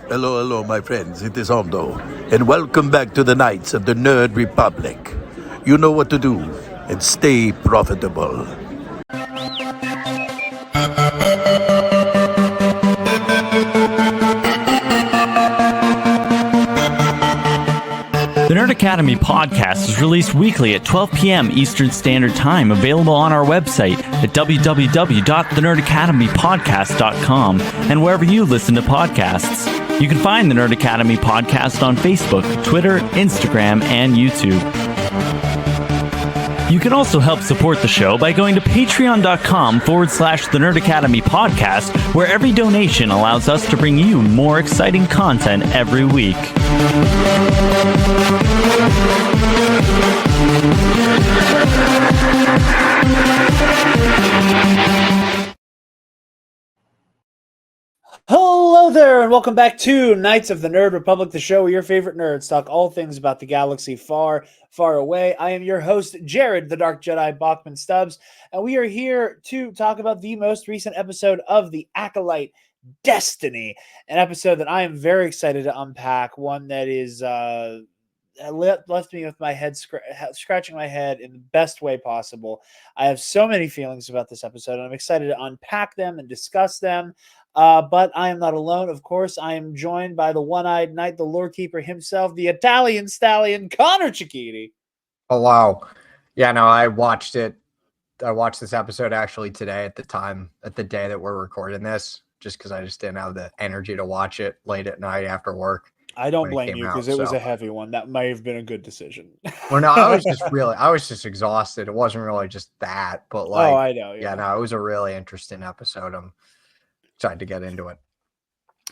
Hello, hello, my friends. It is Hondo, and welcome back to the Knights of the Nerd Republic. You know what to do, and stay profitable. The Nerd Academy podcast is released weekly at 12 p.m. Eastern Standard Time, available on our website at www.thenerdacademypodcast.com and wherever you listen to podcasts. You can find the Nerd Academy podcast on Facebook, Twitter, Instagram, and YouTube. You can also help support the show by going to patreon.com/The Nerd Academy podcast, where every donation allows us to bring you more exciting content every week. Hello there, and welcome back to Knights of the Nerd Republic, the show where your favorite nerds talk all things about the galaxy far, far away. I am your host, Jarod, the Dark Jedi Bachman Stubbs, and we are here to talk about the most recent episode of the Acolyte Destiny, an episode that I am very excited to unpack, one that is left me with my head scratching my head in the best way possible. I have so many feelings about this episode, and I'm excited to unpack them and discuss them. But I am not alone. Of course, I am joined by the one-eyed knight, the lore keeper himself, the Italian stallion, Conor Chiquiti. Oh, wow. Yeah, no, I watched it. I watched this episode actually today at the day that we're recording this, just because I just didn't have the energy to watch it late at night after work. I don't blame you, because it was a heavy one. That might have been a good decision. Well, no, I was just exhausted. It wasn't really just that, but like, oh, I know. Yeah, no, it was a really interesting episode. I'm excited to get into it.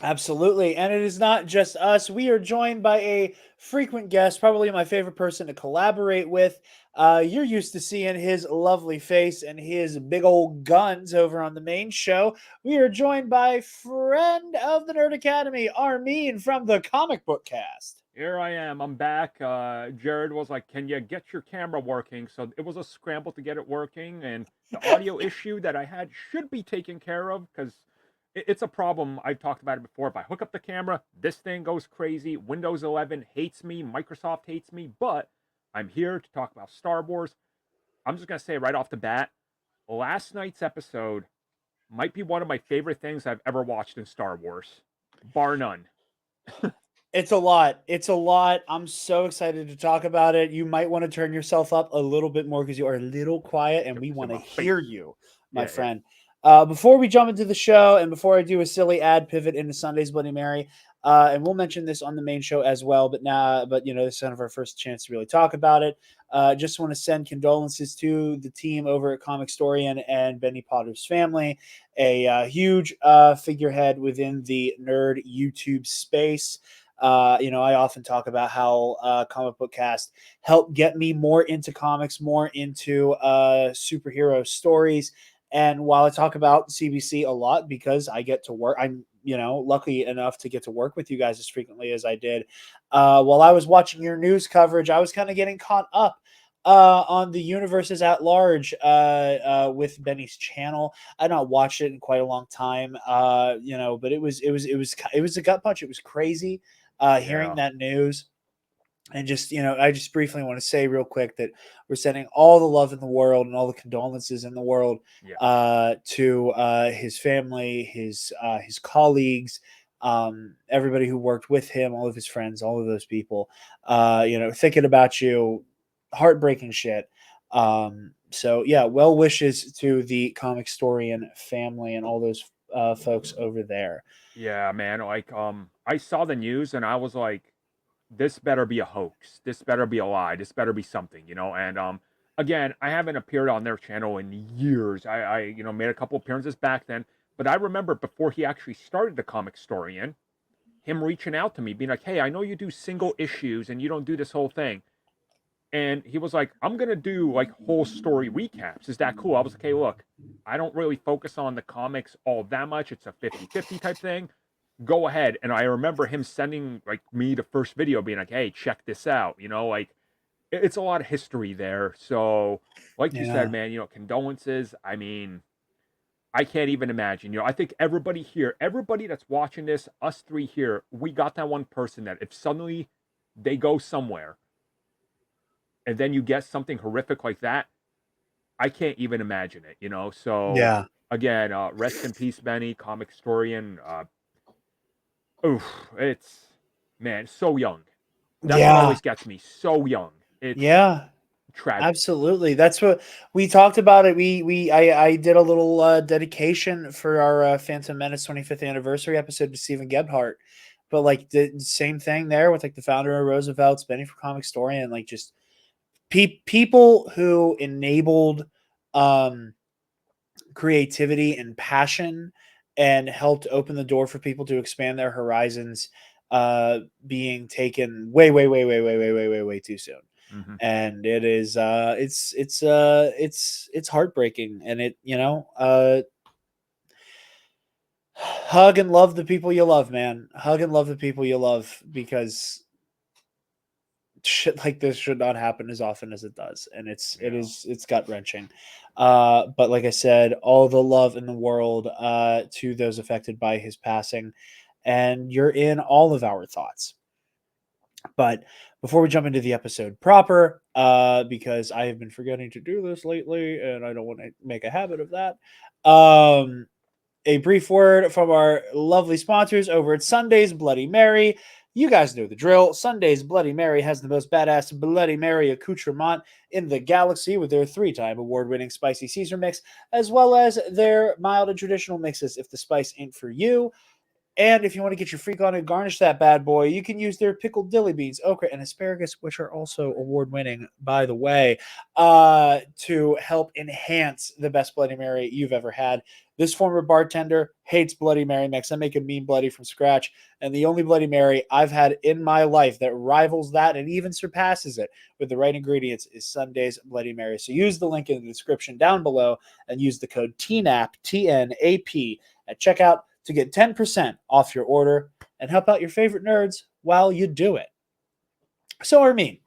Absolutely. And it is not just us. We are joined by a frequent guest, probably my favorite person to collaborate with. You're used to seeing his lovely face and his big old guns over on the main show. We are joined by friend of the Nerd Academy, Armin from the ComicBookCast. Here I am. I'm back. Jarod was like, can you get your camera working? So it was a scramble to get it working. And the audio issue that I had should be taken care of, because it's a problem. I've talked about it before. If I hook up the camera, this thing goes crazy. Windows 11 hates me. Microsoft hates me. But I'm here to talk about Star Wars. I'm just going to say right off the bat, last night's episode might be one of my favorite things I've ever watched in Star Wars, bar none. It's a lot. It's a lot. I'm so excited to talk about it. You might want to turn yourself up a little bit more because you are a little quiet and we want to hear you, my friend. Before we jump into the show and before I do a silly ad pivot into Sunday's Bloody Mary, and we'll mention this on the main show as well, but this is kind of our first chance to really talk about it. Just want to send condolences to the team over at Comic Storian and Benny Potter's family, a huge figurehead within the nerd YouTube space. I often talk about how ComicBookCast helped get me more into comics, more into superhero stories. And while I talk about CBC a lot because I get to work, I'm, lucky enough to get to work with you guys as frequently as I did. While I was watching your news coverage, I was kind of getting caught up on the universes at large with Benny's channel. I'd not watched it in quite a long time, but it was a gut punch. It was crazy hearing that news. And just, I just briefly want to say real quick that we're sending all the love in the world and all the condolences in the world to his family, his colleagues, everybody who worked with him, all of his friends, all of those people, thinking about you, heartbreaking shit. So yeah, well wishes to the Comic Storian family and all those folks over there. Yeah, man. Like, I saw the news and I was like, this better be a hoax. This better be a lie. This better be something, And again, I haven't appeared on their channel in years. I made a couple appearances back then, but I remember before he actually started the Comic Storian, him reaching out to me, being like, "Hey, I know you do single issues and you don't do this whole thing." And he was like, "I'm gonna do like whole story recaps. Is that cool?" I was like, "Hey, look, I don't really focus on the comics all that much. It's a 50-50 type thing. Go ahead." And I remember him sending like me the first video being like, "Hey, check this out." It's a lot of history there. So like you said, man, condolences. I mean, I can't even imagine. You know, I think everybody here, everybody that's watching this, us three here, we got that one person that if suddenly they go somewhere and then you get something horrific like that, I can't even imagine it, you know? So, Yeah. again, rest in peace, Benny, comic historian. Oof, it's, man, so young. That's what Yeah. always gets me. So young. It's Yeah. tragic. Absolutely. That's what we talked about it. I did a little dedication for our Phantom Menace 25th anniversary episode to Stephen Gebhardt. But like the same thing there with like the founder of Roosevelt's Benny for Comic Historian, like just people who enabled creativity and passion and helped open the door for people to expand their horizons being taken way too soon. Mhm. And it is it's heartbreaking, and it, you know, hug and love the people you love, man. Hug and love the people you love, because shit like this should not happen as often as it does, and it's gut wrenching. But like I said, all the love in the world to those affected by his passing, and you're in all of our thoughts. But before we jump into the episode proper, because I have been forgetting to do this lately, and I don't want to make a habit of that, a brief word from our lovely sponsors over at Sunday's Bloody Mary. You guys know the drill. Sunday's Bloody Mary has the most badass Bloody Mary accoutrement in the galaxy, with their 3-time award-winning spicy Caesar mix, as well as their mild and traditional mixes if the spice ain't for you. And if you want to get your freak on and garnish that bad boy, you can use their pickled dilly beans, okra, and asparagus, which are also award-winning, by the way, to help enhance the best Bloody Mary you've ever had. This former bartender hates Bloody Mary mix. I make a mean Bloody from scratch, and the only Bloody Mary I've had in my life that rivals that and even surpasses it with the right ingredients is Sunday's Bloody Mary. So use the link in the description down below and use the code TNAP, TNAP, at checkout to get 10% off your order and help out your favorite nerds while you do it. So, Armin,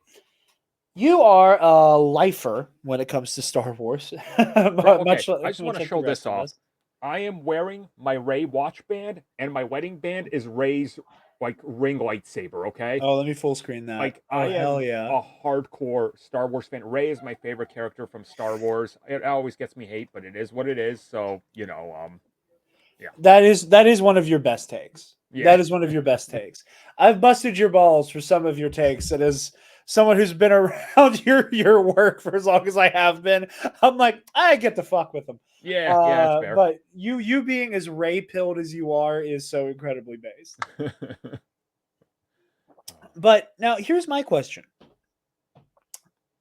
you are a lifer when it comes to Star Wars. Bro, okay, I just much want to like show the rest this of off. us. I am wearing my Rey watch band, and my wedding band is Rey's like ring lightsaber. Okay, Oh, let me full screen that. like Oh, I hell am yeah. a hardcore Star Wars fan. Rey is my favorite character from Star Wars. It always gets me hate, but it is what it is. So you know, yeah, That is one of your best takes. yeah. That is one of your best takes. I've busted your balls for some of your takes, and as someone who's been around your work for as long as I have been, I'm like, I get to fuck with them. Yeah, yeah, that's fair. But you being as Ray pilled as you are is so incredibly based. But now here's my question: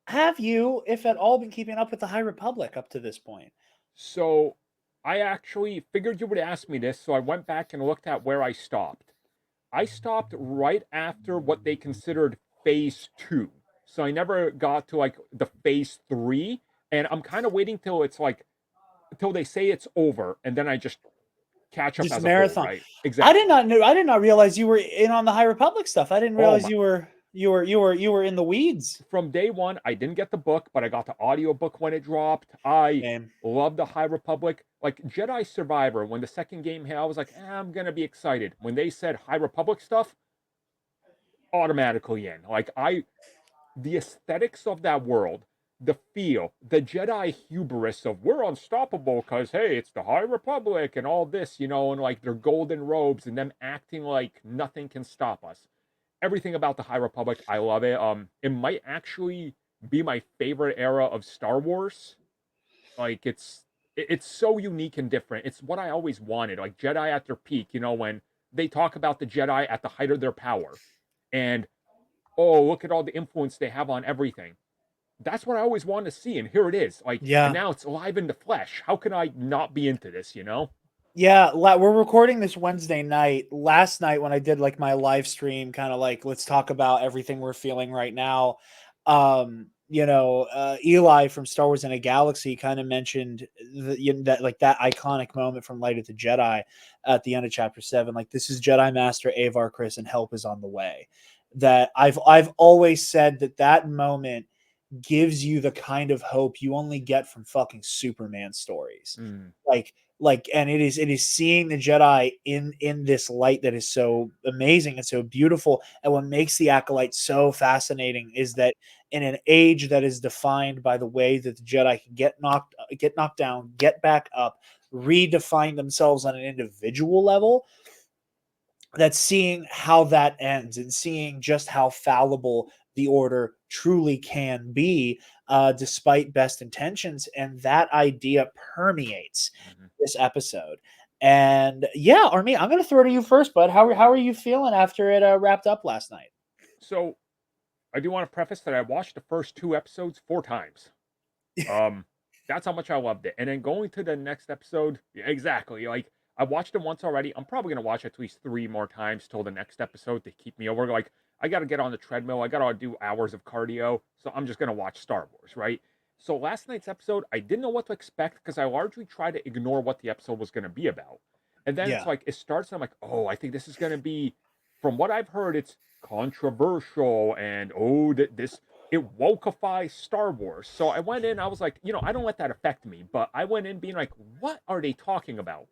have you, if at all, been keeping up with the High Republic up to this point? So I actually figured you would ask me this, so I went back and looked at where I stopped. I stopped right after what they considered phase 2. So I never got to like the phase 3, and I'm kind of waiting till it's like until they say it's over, and then I just catch up Just as a whole, marathon. right? Exactly. I did not realize you were in on the High Republic stuff. I didn't Oh realize my. you were in the weeds. From day one, I didn't get the book, but I got the audiobook when it dropped. I Game. love the High Republic. Like Jedi Survivor, when the second game hit, I was like, I'm gonna be excited. When they said High Republic stuff, automatically in. The aesthetics of that world, the feel, the Jedi hubris of we're unstoppable because hey, it's the High Republic and all this, you know, and like their golden robes and them acting like nothing can stop us. Everything about the High Republic, I love it. It might actually be my favorite era of Star Wars. Like it's so unique and different. It's what I always wanted. Like Jedi at their peak, you know, when they talk about the Jedi at the height of their power. And oh, look at all the influence they have on everything. That's what I always wanted to see, and here it is. Like, and Yeah. now it's alive in the flesh. How can I not be into this? You know? Yeah, we're recording this Wednesday night. Last night when I did like my live stream, kind of like let's talk about everything we're feeling right now. Eli from Star Wars in a Galaxy kind of mentioned that like that iconic moment from Light of the Jedi at the end of Chapter 7. Like this is Jedi Master Avar Kriss, and help is on the way. That I've always said that moment gives you the kind of hope you only get from fucking Superman stories. Mm. Like Like, and it is seeing the Jedi in this light that is so amazing and so beautiful. And what makes the Acolyte so fascinating is that in an age that is defined by the way that the Jedi can get knocked down, get back up, redefine themselves on an individual level, that's seeing how that ends and seeing just how fallible the order truly can be, despite best intentions. And that idea permeates Mhm. this episode. And yeah, Armin, I'm going to throw it to you first, bud. How are you feeling after it wrapped up last night? So I do want to preface that I watched the first 2 episodes 4 times. Um, that's how much I loved it. And then going to the next episode, yeah, exactly. Like I watched it once already. I'm probably gonna watch it at least 3 more times till the next episode to keep me over. Like I got to get on the treadmill. I got to do hours of cardio. So I'm just gonna watch Star Wars, right? So last night's episode, I didn't know what to expect because I largely tried to ignore what the episode was gonna be about. And then it's Yeah. like it starts, and I'm like, oh, I think this is gonna be, from what I've heard, it's controversial, and oh, this it wokeifies Star Wars. So I went in, I was like, I don't let that affect me, but I went in being like, what are they talking about?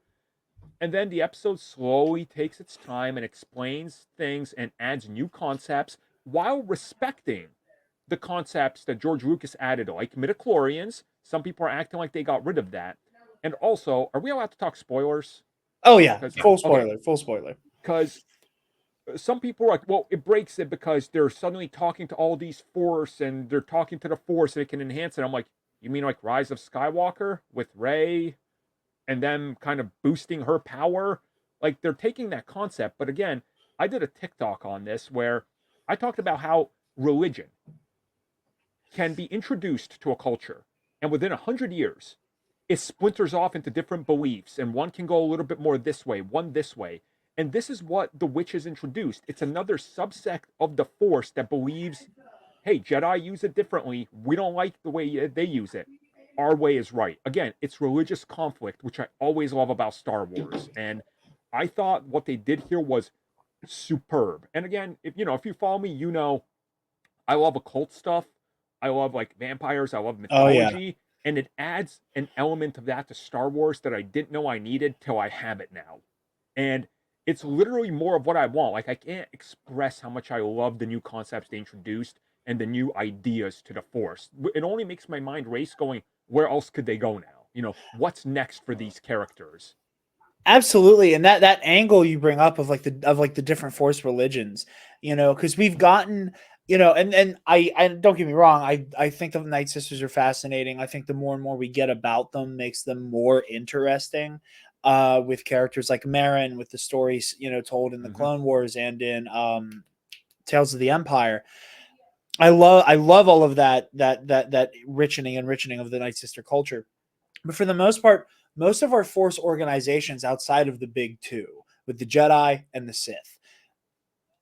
And then the episode slowly takes its time and explains things and adds new concepts while respecting the concepts that George Lucas added, like midichlorians. Some people are acting like they got rid of that. And also, are we allowed to talk spoilers? Oh yeah, Because full okay, spoiler, full spoiler. because some people are like, well, it breaks it because they're suddenly talking to all these force and they're talking to the force and it can enhance it. I'm like, you mean like Rise of Skywalker with Rey and them kind of boosting her power? Like they're taking that concept. But again, I did a TikTok on this where I talked about how religion can be introduced to a culture, and within 100 years, it splinters off into different beliefs, and one can go a little bit more this way, one this way. And this is what the witch has introduced. It's another subsect of the Force that believes, hey, Jedi use it differently. We don't like the way they use it. Our way is right. Again, it's religious conflict, which I always love about Star Wars. And I thought what they did here was superb. And again, if you follow me, I love occult stuff. I love like vampires. I love Oh yeah. mythology. And it adds an element of that to Star Wars that I didn't know I needed till I have it now. And it's literally more of what I want. Like I can't express how much I love the new concepts they introduced and the new ideas to the Force. It only makes my mind race going, where else could they go now? What's next for these characters? Absolutely, and that angle you bring up of the different Force religions, because we've gotten, and I don't get me wrong, I think the Night Sisters are fascinating. I think the more and more we get about them makes them more interesting, with characters like Marin, with the stories told in the Mm-hmm. Clone Wars and in Tales of the Empire. I love all of that enriching of the Night Sister culture. But for the most part, most of our Force organizations outside of the big two, with the Jedi and the Sith,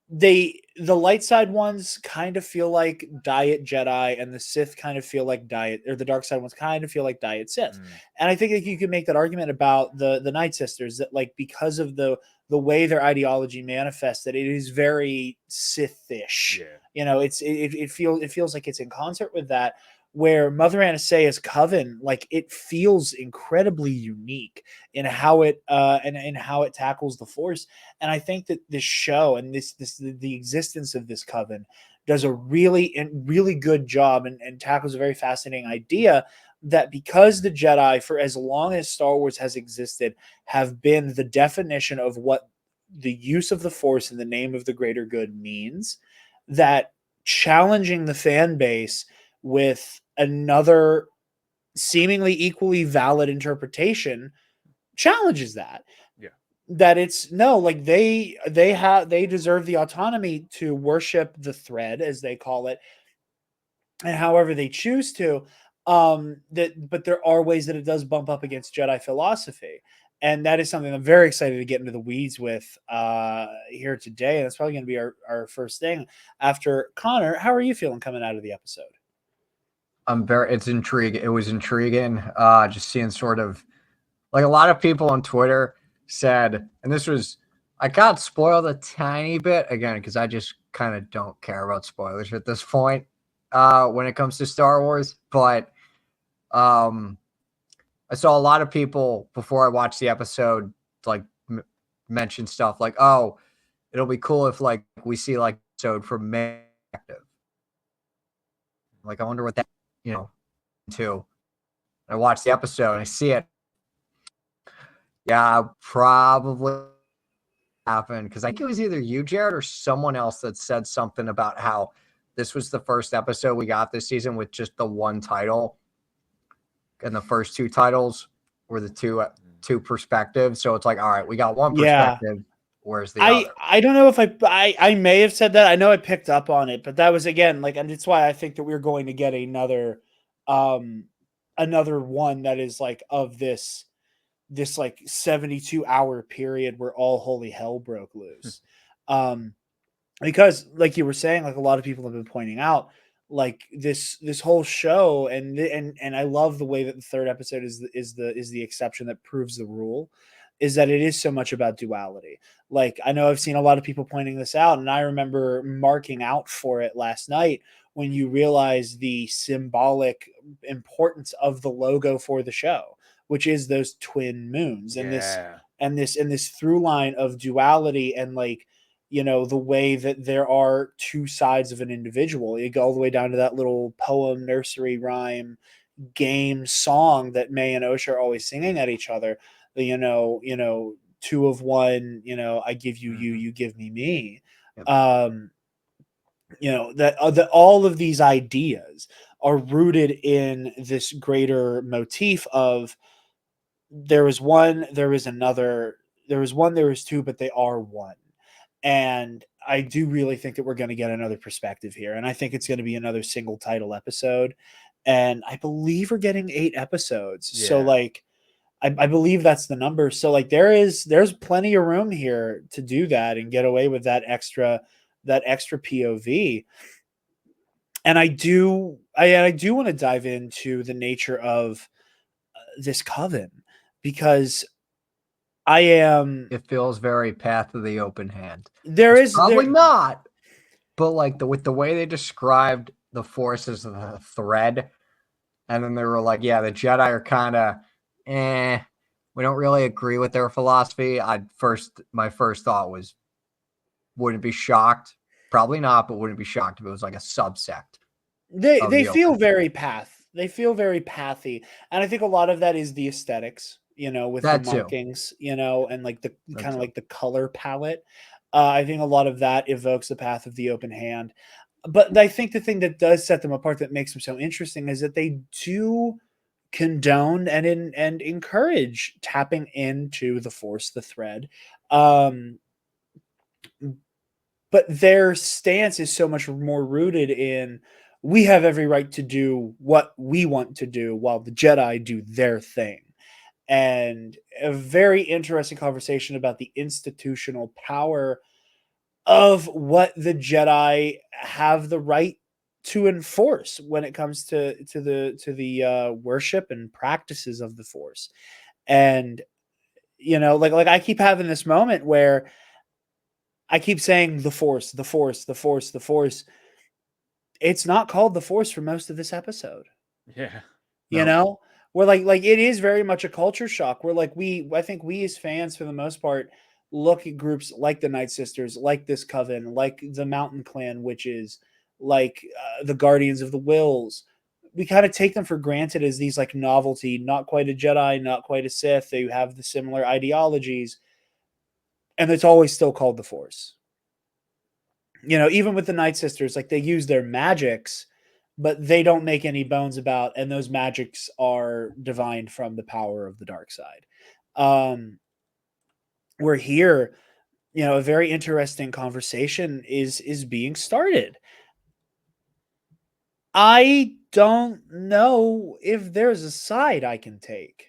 the light side ones kind of feel like diet Jedi, and the Sith kind of feel like the dark side ones kind of feel like diet Sith. Mm. And I think that you could make that argument about the Night Sisters, that like because of the way their ideology manifests, that it is very Sithish. Yeah. It feels like it's in concert with that. Where Mother Anastaea's coven, like it feels incredibly unique in how it and in how it tackles the Force. And I think that this show and the existence of this coven does a really good job and tackles a very fascinating idea, that because the Jedi, for as long as Star Wars has existed, have been the definition of what the use of the Force in the name of the greater good means, that challenging the fan base with another seemingly equally valid interpretation challenges Yeah. that it's no, like they deserve the autonomy to worship the thread, as they call it, and however they choose to. But there are ways that it does bump up against Jedi philosophy, and that is something I'm very excited to get into the weeds with here today. And that's probably going to be our first thing after Connor. How are you feeling coming out of the episode? It's intriguing. It was intriguing. Just seeing sort of like a lot of people on Twitter said, and I got spoiled a tiny bit again, because I just kind of don't care about spoilers at this point when it comes to Star Wars. But I saw a lot of people before I watched the episode like mention stuff like, "Oh, it'll be cool if like we see like episode from May perspective." Like, I wonder what that, too. I watched the episode and I see it. Yeah, probably happened because I think it was either you, Jarod, or someone else that said something about how this was the first episode we got this season with just the one title, and the first two titles were the two perspectives. So it's like, all right, we got one perspective. Where's the other? I don't know if I may have said that. I know I picked up on it, but that was again like, and it's why I think that we're going to get another one that is like of this like 72-hour period where all holy hell broke loose. Because like you were saying, like a lot of people have been pointing out, like this whole show, and I love the way that the third episode is the exception that proves the rule, is that it is so much about duality. Like, I know I've seen a lot of people pointing this out, and I remember marking out for it last night when you realize the symbolic importance of the logo for the show, which is those twin moons and this through line of duality, and like, the way that there are two sides of an individual. You go all the way down to that little poem, nursery rhyme, game, song that May and Osha are always singing at each other. Two of one, I give you you, you give me. Yep. That all of these ideas are rooted in this greater motif of there is one, there is another, there is one, there is two, but they are one. And I do really think that we're going to get another perspective here. And I think it's going to be another single title episode. And I believe we're getting 8 episodes. Yeah. So like, I believe that's the number. So like there's plenty of room here to do that and get away with that extra POV. And I do want to dive into the nature of this coven, because it feels very Path of the Open Hand. Probably not, but like with the way they described the Force as the thread, and then they were like, yeah, the Jedi are kind of we don't really agree with their philosophy. My first thought was, wouldn't be shocked, probably not, but wouldn't be shocked if it was like a subsect. They feel very very pathy, and I think a lot of that is the aesthetics, with That the too. markings, and like the kind of like the color palette. I think a lot of that evokes the Path of the Open Hand. But I think the thing that does set them apart, that makes them so interesting, is that they do condone and encourage tapping into the Force, the thread. But their stance is so much more rooted in, we have every right to do what we want to do while the Jedi do their thing. And a very interesting conversation about the institutional power of what the Jedi have the right to enforce when it comes to the worship and practices of the Force. And like I keep having this moment where I keep saying the Force, the Force, the Force, the Force. It's not called the Force for most of this episode. Yeah. We're like it is very much a culture shock. We're like, I think we as fans, for the most part, look at groups like the Night Sisters, like this coven, like the Mountain Clan witches, like the Guardians of the Wills. We kind of take them for granted as these like novelty, not quite a Jedi, not quite a Sith. They have the similar ideologies, and it's always still called the Force. Even with the Night Sisters, like they use their magics, but they don't make any bones about, and those magics are divined from the power of the dark side. We're here, a very interesting conversation is being started. I don't know if there's a side I can take.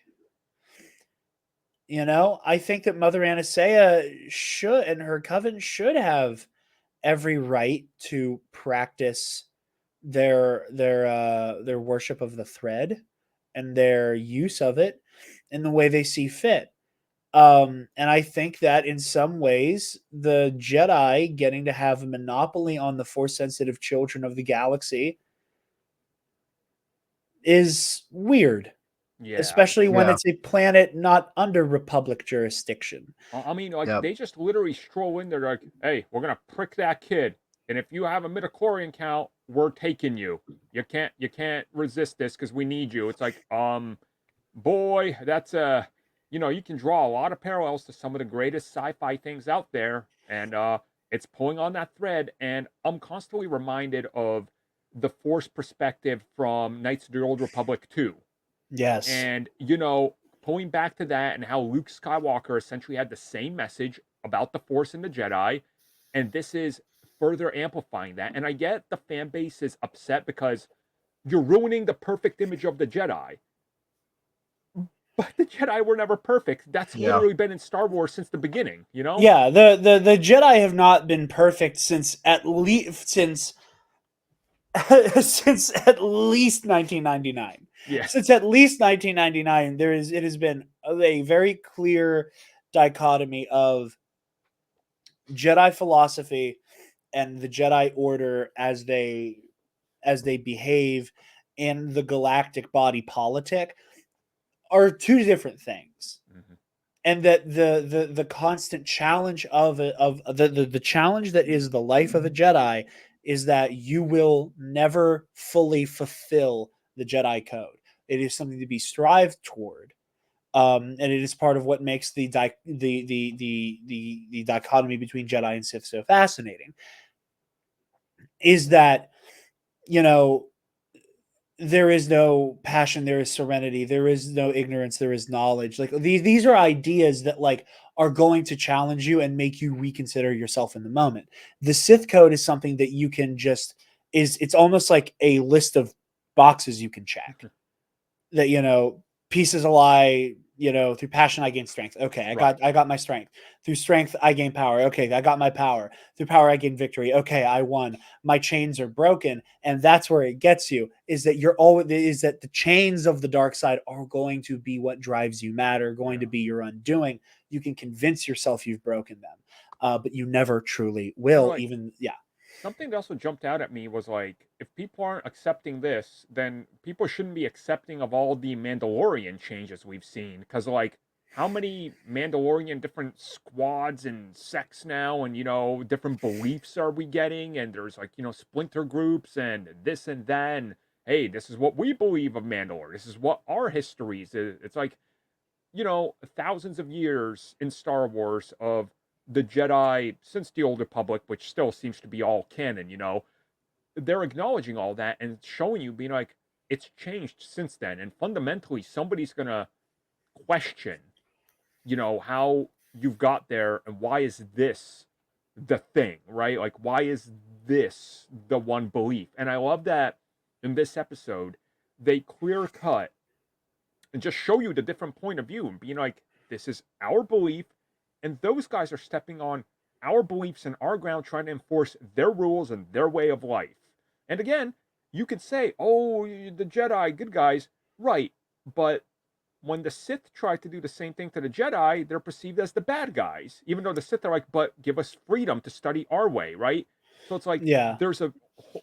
I think that Mother Anastasia should, and her coven should have every right to practice their worship of the thread and their use of it in the way they see fit. And I think that in some ways, the Jedi getting to have a monopoly on the Force-sensitive children of the galaxy is weird. Yeah. especially when Yeah. it's a planet not under Republic jurisdiction. I mean, like Yep. they just literally stroll in there like, "Hey, we're gonna prick that kid, and if you have a midichlorian count, we're taking you. You can't resist this because we need you." It's like, boy, that's you can draw a lot of parallels to some of the greatest sci-fi things out there, and it's pulling on that thread. And I'm constantly reminded of the Force perspective from Knights of the Old Republic 2. Yes. And, pulling back to that and how Luke Skywalker essentially had the same message about the Force and the Jedi. And this is further amplifying that. And I get the fan base is upset because you're ruining the perfect image of the Jedi. But the Jedi were never perfect. That's Yeah. literally been in Star Wars since the beginning, Yeah, the Jedi have not been perfect since at least since at least 1999. Yeah. Since at least 1999, it has been a very clear dichotomy of Jedi philosophy and the Jedi Order as they behave in the galactic body politic are two different things. Mhm. And that the constant challenge of the challenge that is the life of a Jedi is that you will never fully fulfill the Jedi code. It is something to be strived toward, and it is part of what makes the dichotomy between Jedi and Sith so fascinating. Is that you know there is no passion, there is serenity, there is no ignorance, there is knowledge. Like these are ideas that like are going to challenge you and make you reconsider yourself in the moment. The Sith code is something that you can just it's almost like a list of boxes you can check. That peace is a lie. Through passion I gain strength. Okay, I got my strength. Through strength I gain power. Okay, I got my power. Through power I gain victory. Okay, I won. My chains are broken, and that's where it gets you. Is that the chains of the dark side are going to be what drives you mad, are going to be your undoing. You can convince yourself you've broken them, but you never truly will. Like, something that also jumped out at me was like, if people aren't accepting this, then people shouldn't be accepting of all the Mandalorian changes we've seen. Because, like, how many Mandalorian different squads and sects now and, different beliefs are we getting? And there's, like, splinter groups and this and that. And, hey, this is what we believe of Mandalore. This is what our histories is. It's like, thousands of years in Star Wars of the Jedi since the Old Republic, which still seems to be all canon, they're acknowledging all that and showing you, being like, it's changed since then. And fundamentally, somebody's going to question, how you've got there and why is this the thing, right? Like, why is this the one belief? And I love that in this episode, they clear cut and just show you the different point of view and being like, this is our belief, and those guys are stepping on our beliefs and our ground, trying to enforce their rules and their way of life. And again, you could say, oh, the Jedi, good guys, right, but when the Sith try to do the same thing to the Jedi, they're perceived as the bad guys, even though the Sith are like, but give us freedom to study our way, right? So it's like, there's a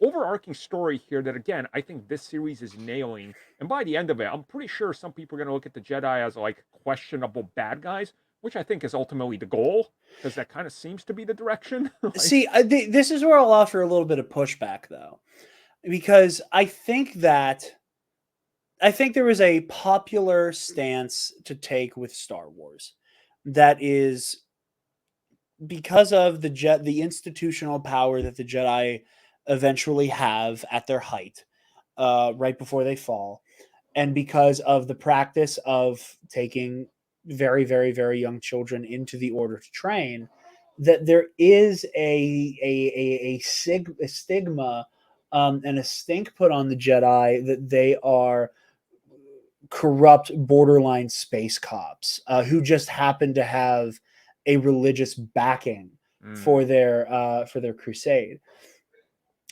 overarching story here that, again, I think this series is nailing. And by the end of it, I'm pretty sure some people are going to look at the Jedi as like questionable bad guys, which I think is ultimately the goal, because that kind of seems to be the direction. See, this is where I'll offer a little bit of pushback, though, because I think there is a popular stance to take with Star Wars that is because of the institutional power that the Jedi eventually have at their height, right before they fall, and because of the practice of taking very, very, very young children into the order to train, that there is a stigma and a stink put on the Jedi that they are corrupt borderline space cops who just happen to have a religious backing for their crusade.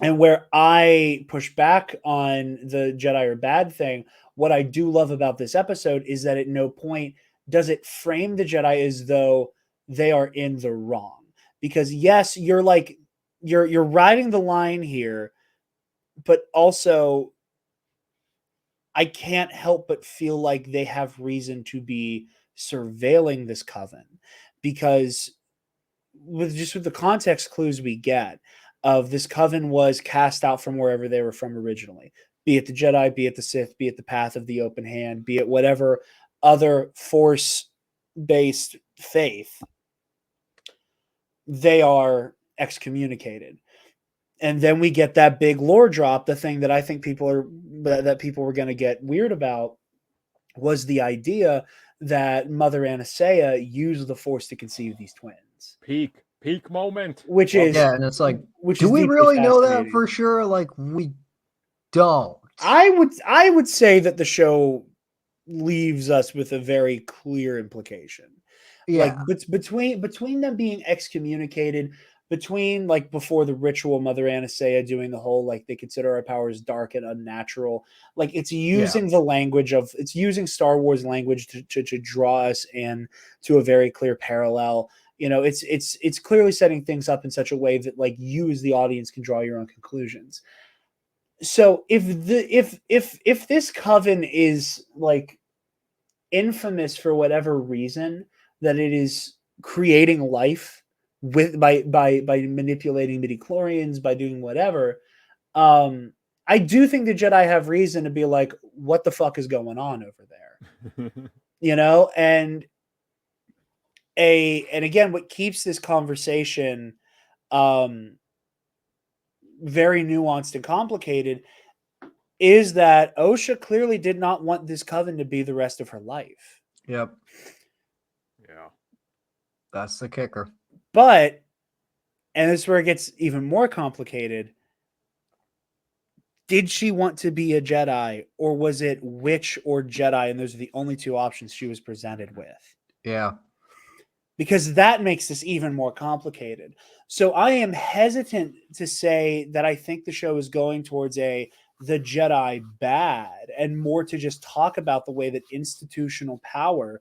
And where I push back on the Jedi are bad thing, what I do love about this episode is that at no point does it frame the Jedi as though they are in the wrong. Because yes, you're riding the line here, but also I can't help but feel like they have reason to be surveilling this coven, because with the context clues we get of this coven was cast out from wherever they were from originally, be it the Jedi, be it the Sith, be it the path of the open hand, be it whatever other force based faith, they are excommunicated. And then we get that big lore drop. The thing that I think people were going to get weird about was the idea that Mother Anastasia used the Force to conceive these twins. Peak moment. Which Love is it. Yeah, and it's like, which do is we deeply really know that fascinating. for sure? Like, we don't. I would say that the show leaves us with a very clear implication. Yeah. Like between them being excommunicated, between like before the ritual, Mother Anastasia doing the whole like they consider our powers dark and unnatural. Like it's using the language of it's using Star Wars language to draw us in to a very clear parallel. You know, it's clearly setting things up in such a way that like you as the audience can draw your own conclusions. So if this coven is like infamous for whatever reason, that it is creating life with by manipulating midichlorians, by doing whatever, I do think the Jedi have reason to be like, what the fuck is going on over there? You know, and again, what keeps this conversation very nuanced and complicated is that Osha clearly did not want this coven to be the rest of her life. Yep. Yeah. That's the kicker. But, and this is where it gets even more complicated, did she want to be a Jedi, or was it witch or Jedi? And those are the only two options she was presented with. Yeah. Because that makes this even more complicated. So I am hesitant to say that I think the show is going towards the Jedi bad, and more to just talk about the way that institutional power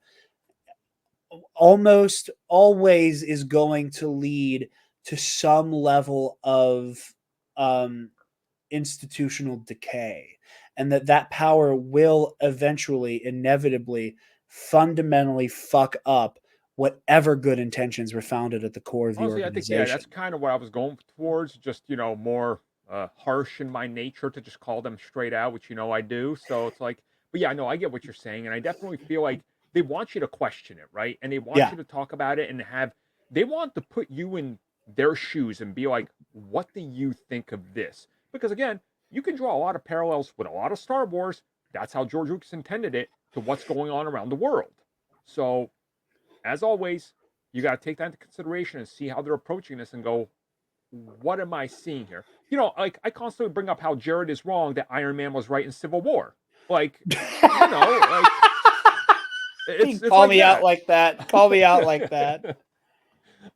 almost always is going to lead to some level of institutional decay, and that power will eventually, inevitably, fundamentally fuck up whatever good intentions were founded at the core of the Honestly, I think, yeah, organization. that's kind of what I was going towards. Just, more harsh in my nature to just call them straight out, which, I do. So it's like, but yeah, no, I get what you're saying. And I definitely feel like they want you to question it, right? And they want Yeah. you to talk about it and they want to put you in their shoes and be like, what do you think of this? Because again, you can draw a lot of parallels with a lot of Star Wars. That's how George Lucas intended it, to what's going on around the world. So, as always, you got to take that into consideration and see how they're approaching this and go, what am I seeing here? Like I constantly bring up how Jarod is wrong that Iron Man was right in Civil War. Like, like it's Call like me that. out like that. Call me out like that.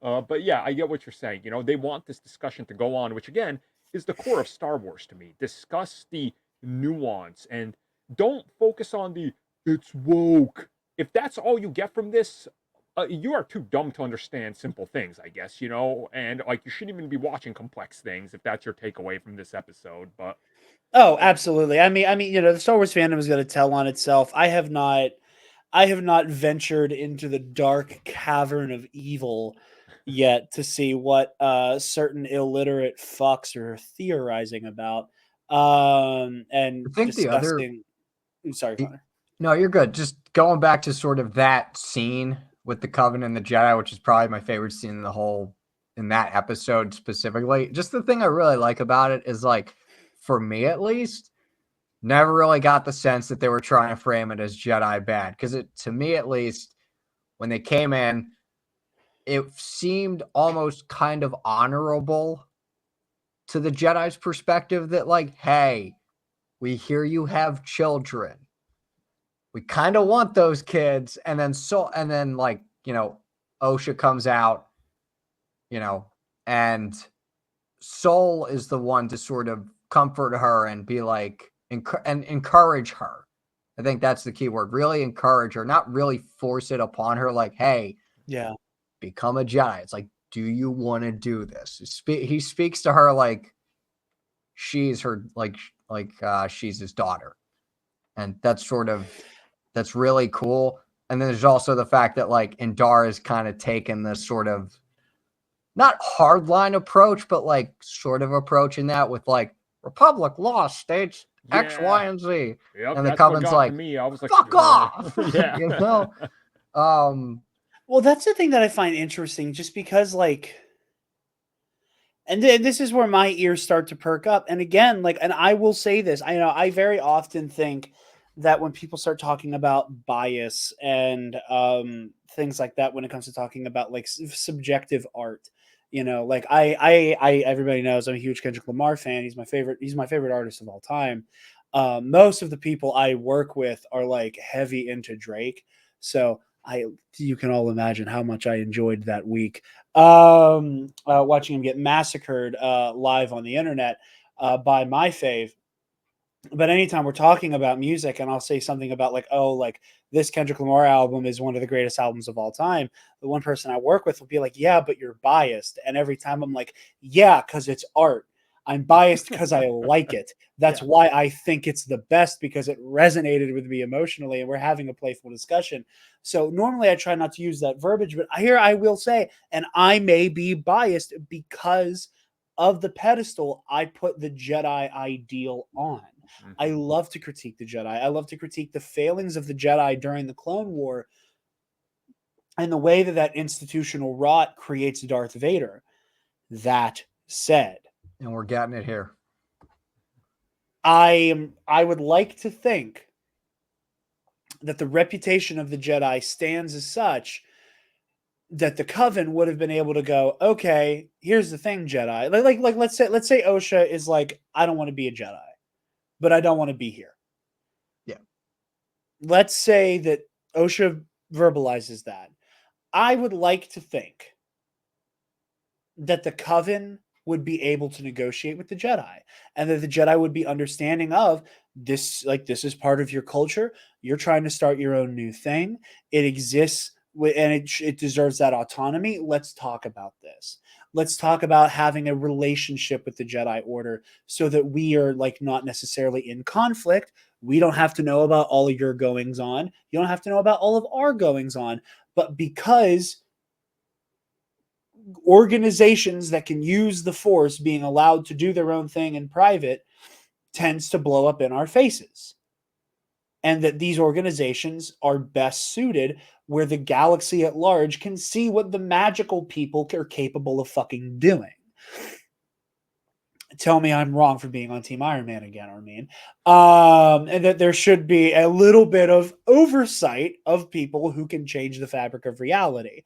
But yeah, I get what you're saying. They want this discussion to go on, which again is the core of Star Wars to me. Discuss the nuance and don't focus on the it's woke. If that's all you get from this, you are too dumb to understand simple things, I guess, and like you shouldn't even be watching complex things if that's your takeaway from this episode. But Oh, absolutely. I mean, the Star Wars fandom is going to tell on itself. I have not ventured into the dark cavern of evil yet to see what certain illiterate fucks are theorizing about and I think discussing. Sorry, Connor. No, you're good. Just going back to sort of that scene with the Coven and the Jedi, which is probably my favorite scene in that episode specifically. Just the thing I really like about it is, like, for me at least, never really got the sense that they were trying to frame it as Jedi bad. Because to me at least, when they came in, it seemed almost kind of honorable to the Jedi's perspective that, like, hey, we hear you have children. We kind of want those kids. And then like, Osha comes out, and Soul is the one to sort of comfort her and be like, and encourage her. I think that's the key word. Really encourage her, not really force it upon her. Like, hey, Yeah, become a Jedi. It's like, do you want to do this? He speaks to her like she's her, like she's his daughter. And that's really cool. And then there's also the fact that like Indar has kind of taken this sort of not hardline approach, but like sort of approach in that with like Republic law states X, Y, and Z. Yep, And the that's what Coven's got like, to me. I was like, fuck off. Yeah. You know? Well, that's the thing that I find interesting, just because like, and this is where my ears start to perk up. And again, like, and I will say this, I very often think that when people start talking about bias and things like that, when it comes to talking about like subjective art, like everybody knows I'm a huge Kendrick Lamar fan. He's my favorite artist of all time. Most of the people I work with are like heavy into Drake, so you can all imagine how much I enjoyed that week watching him get massacred live on the internet by my fave. But anytime we're talking about music and I'll say something about like, oh, like this Kendrick Lamar album is one of the greatest albums of all time, the one person I work with will be like, yeah, but you're biased. And every time I'm like, yeah, because it's art. I'm biased because I like it. That's why I think it's the best, because it resonated with me emotionally and we're having a playful discussion. So normally I try not to use that verbiage, but here I will say, and I may be biased because of the pedestal I put the Jedi ideal on. I love to critique the Jedi. I love to critique the failings of the Jedi during the Clone War and the way that institutional rot creates Darth Vader. That said, and we're getting it here. I would like to think that the reputation of the Jedi stands as such that the Coven would have been able to go, okay, here's the thing, Jedi. Like let's say Osha is like, I don't want to be a Jedi, but I don't want to be here. Yeah. Let's say that Osha verbalizes that. I would like to think that the Coven would be able to negotiate with the Jedi, and that the Jedi would be understanding of this, like, this is part of your culture. You're trying to start your own new thing. It exists, and it deserves that autonomy. Let's talk about this. Let's talk about having a relationship with the Jedi Order so that we are like not necessarily in conflict. We don't have to know about all of your goings on. You don't have to know about all of our goings on. But because organizations that can use the Force being allowed to do their own thing in private tends to blow up in our faces. And that these organizations are best suited where the galaxy at large can see what the magical people are capable of fucking doing. Tell me I'm wrong for being on Team Iron Man again, Armin. And that there should be a little bit of oversight of people who can change the fabric of reality.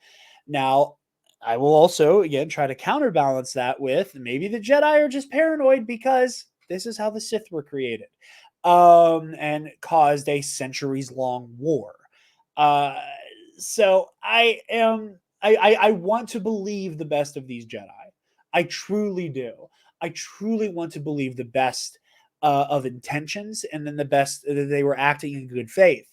Now, I will also, again, try to counterbalance that with maybe the Jedi are just paranoid because this is how the Sith were created and caused a centuries-long war. So I want to believe the best of these Jedi. I truly do. I truly want to believe the best of intentions, and then the best that they were acting in good faith.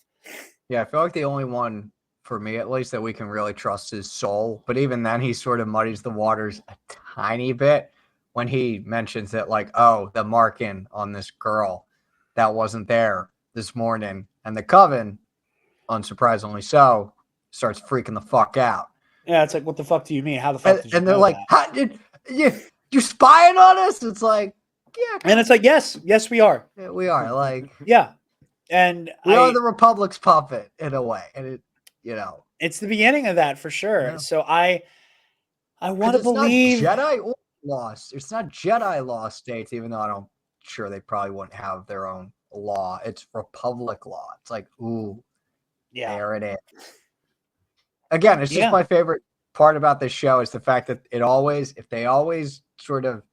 Yeah, I feel like the only one, for me at least, that we can really trust is Soul. But even then, he sort of muddies the waters a tiny bit when he mentions that, like, oh, the marking on this girl that wasn't there this morning. And the Coven, unsurprisingly so, starts freaking the fuck out. Yeah, it's like, what the fuck do you mean? How the fuck did you and they're know like, that? how did you spying on us? It's like, yeah. And it's like, yes, we are. Yeah, we are. Like, yeah. And we are the Republic's puppet in a way. And it, it's the beginning of that for sure. Yeah. So I want to believe not Jedi or Lost. It's not Jedi law states, even though I'm sure they probably wouldn't have their own law. It's Republic law. It's like, ooh, yeah, there it is. Again, it's just my favorite part about this show is the fact that if they always sort of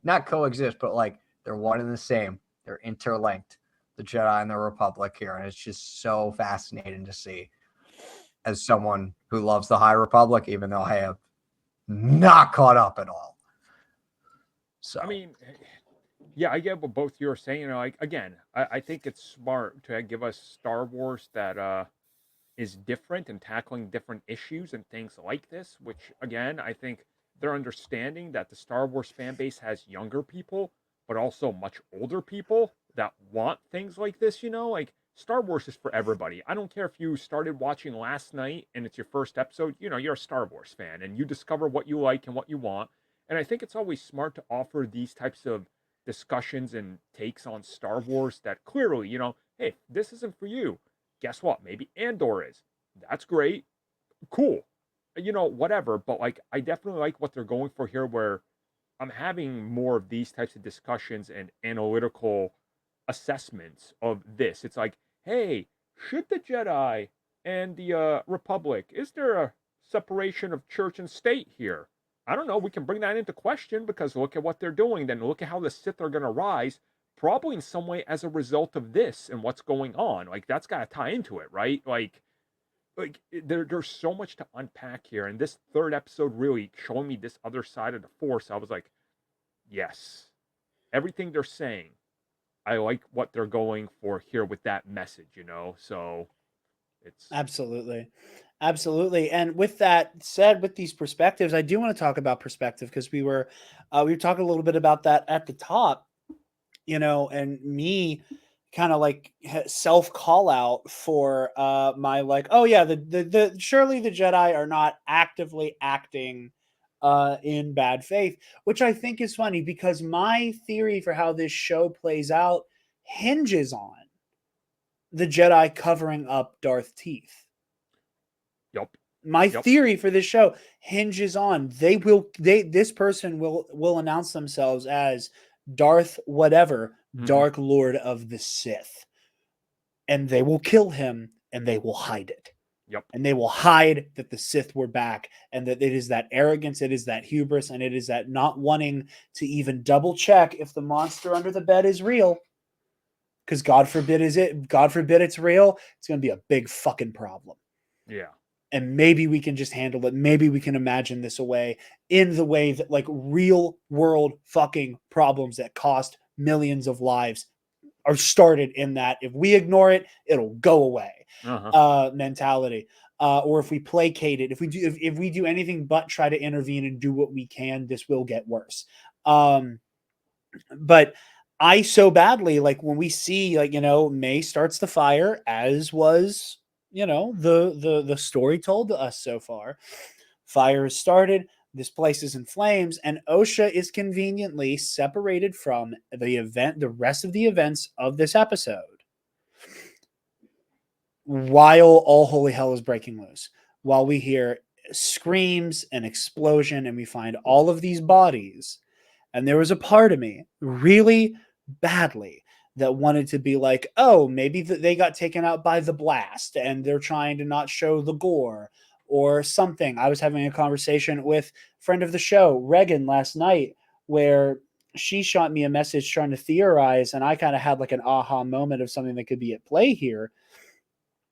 not coexist, but like they're one and the same. They're interlinked, the Jedi and the Republic here. And it's just so fascinating to see as someone who loves the High Republic, even though I have not caught up at all. So, I mean, yeah, I get what both you're saying. Like, again, I think it's smart to give us Star Wars that is different and tackling different issues and things like this, which, again, I think they're understanding that the Star Wars fan base has younger people, but also much older people. that want things like this, like Star Wars is for everybody. I don't care if you started watching last night and it's your first episode, you're a Star Wars fan and you discover what you like and what you want. And I think it's always smart to offer these types of discussions and takes on Star Wars that clearly, hey, this isn't for you. Guess what? Maybe Andor is. That's great. Cool. Whatever. But like, I definitely like what they're going for here, where I'm having more of these types of discussions and analytical assessments of this. It's like, hey, should the Jedi and the Republic, is there a separation of church and state here? I don't know. We can bring that into question because look at what they're doing. Then look at how the Sith are going to rise, probably in some way as a result of this and what's going on. Like, that's got to tie into it, right? There's so much to unpack here, and this third episode really showing me this other side of the Force. I was like, yes, everything they're saying, I like what they're going for here with that message, so it's Absolutely. Absolutely. And with that said, with these perspectives, I do want to talk about perspective because we were talking a little bit about that at the top, and me kind of like self call out for my like, oh yeah, the surely the Jedi are not actively acting in bad faith, which I think is funny because my theory for how this show plays out hinges on the Jedi covering up Darth teeth. yep. My Yep. theory for this show hinges on this person will announce themselves as Darth whatever, Dark Lord of the Sith. And they will kill him and they will hide it. Yep. And they will hide that the Sith were back and that it is that arrogance, it is that hubris, and it is that not wanting to even double check if the monster under the bed is real. Because God forbid it's real, it's going to be a big fucking problem. Yeah. And maybe we can just handle it. Maybe we can imagine this away in the way that like real world fucking problems that cost millions of lives are started in that. If we ignore it, it'll go away mentality. Or if we placate it, if we do anything but try to intervene and do what we can, this will get worse. But I so badly, like when we see, like, May starts the fire, as was, the story told to us so far. Fire is started, this place is in flames, and Osha is conveniently separated from the rest of the events of this episode while all holy hell is breaking loose. While we hear screams and explosion and we find all of these bodies. And there was a part of me really badly that wanted to be like, oh, maybe they got taken out by the blast and they're trying to not show the gore or something. I was having a conversation with a friend of the show, Regan, last night, where she shot me a message trying to theorize, and I kind of had like an aha moment of something that could be at play here,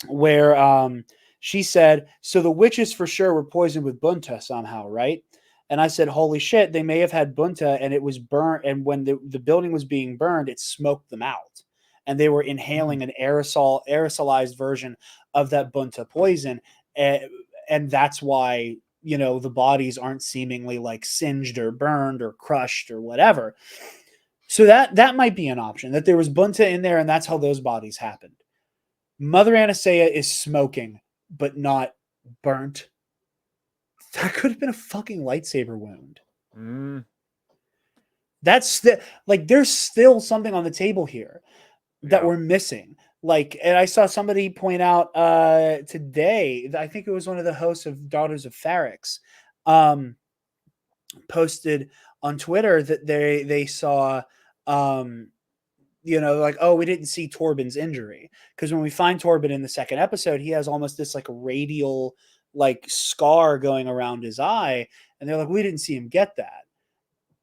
where she said, so the witches for sure were poisoned with bunta somehow, right? And I said, holy shit, they may have had bunta and it was burnt. And when the building was being burned, it smoked them out. And they were inhaling an aerosolized version of that bunta poison. And that's why, the bodies aren't seemingly like singed or burned or crushed or whatever. So that might be an option, that there was bunta in there and that's how those bodies happened. Mother Anastasia is smoking, but not burnt. That could have been a fucking lightsaber wound. That's there's still something on the table here that we're missing. And I saw somebody point out today, I think it was one of the hosts of Daughters of Pharaoh, posted on Twitter that they saw, like, oh, we didn't see Torben's injury. Because when we find Torben in the second episode, he has almost this like radial like scar going around his eye. And they're like, we didn't see him get that.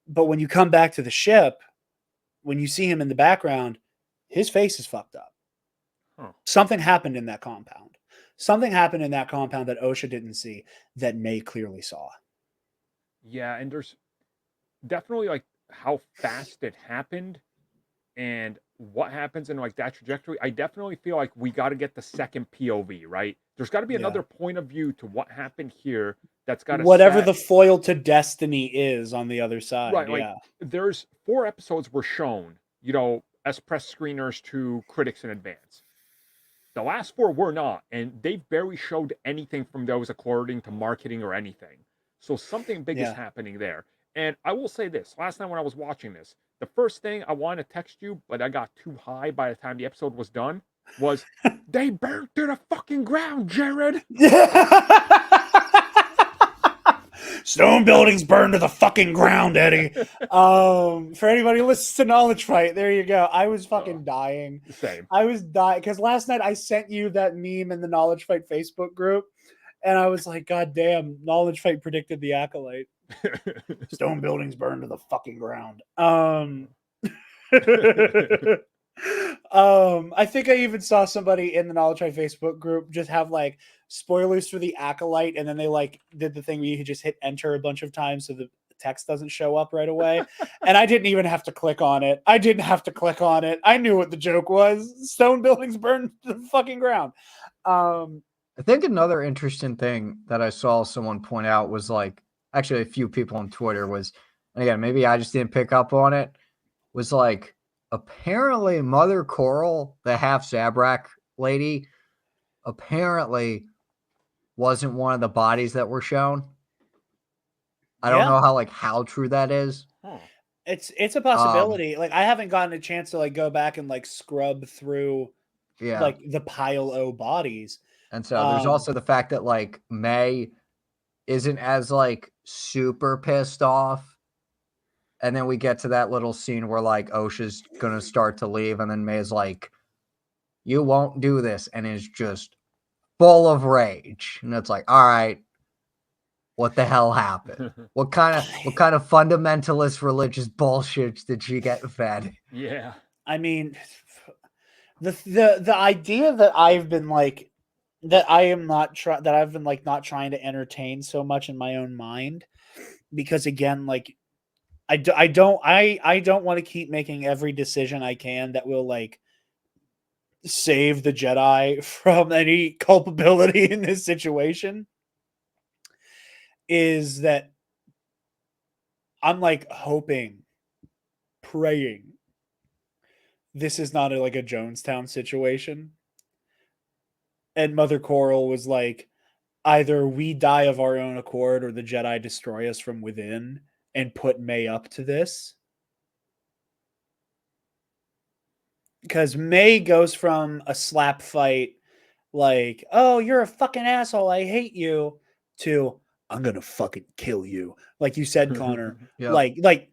But when you come back to the ship, when you see him in the background, his face is fucked up. Something happened in that compound. Something happened in that compound that Osha didn't see that May clearly saw. Yeah, and there's definitely like how fast it happened and what happens in like that trajectory. I definitely feel like we got to get the second POV, right? There's got to be another point of view to what happened here. That's got to whatever the foil to destiny is on the other side. Right, like there's 4 episodes were shown, as press screeners to critics in advance. The last 4 were not, and they barely showed anything from those according to marketing or anything. So something big is happening there. And I will say this, last night when I was watching this, the first thing I wanted to text you, but I got too high by the time the episode was done, was, they burnt to the fucking ground, Jarod! Stone buildings burn to the fucking ground, Eddie. For anybody who listens to Knowledge Fight, there you go. I was fucking dying. Same. I was dying because last night I sent you that meme in the Knowledge Fight Facebook group, and I was like, God damn, Knowledge Fight predicted the Acolyte. Stone buildings burn to the fucking ground. I think I even saw somebody in the Knowledge Fight Facebook group just have like spoilers for the Acolyte, and then they like did the thing where you could just hit enter a bunch of times so the text doesn't show up right away. And I didn't even have to click on it. I knew what the joke was. Stone buildings burn to the fucking ground. I think another interesting thing that I saw someone point out was like, actually a few people on Twitter was, and again, maybe I just didn't pick up on it, was like, apparently Mother Coral, the half Zabrak lady, apparently wasn't one of the bodies that were shown. I don't know how true that is. It's a possibility. Like I haven't gotten a chance to like go back and like scrub through like the pile O bodies. And so there's also the fact that like May isn't as like super pissed off. And then we get to that little scene where like Osha's gonna start to leave, and then May's like, "You won't do this," and is just full of rage. And it's like, all right, what the hell happened? What kind of fundamentalist religious bullshit did she get fed? Yeah. I mean, the idea that I've been like that I've been like not trying to entertain so much in my own mind, because again, like I don't want to keep making every decision I can that will like save the Jedi from any culpability in this situation, is that I'm like hoping, praying this is not like a Jonestown situation. And Mother Coral was like, either we die of our own accord or the Jedi destroy us from within and put May up to this. Because May goes from a slap fight, like, oh, you're a fucking asshole, I hate you, to I'm gonna fucking kill you. Like you said, Connor. Yeah. Like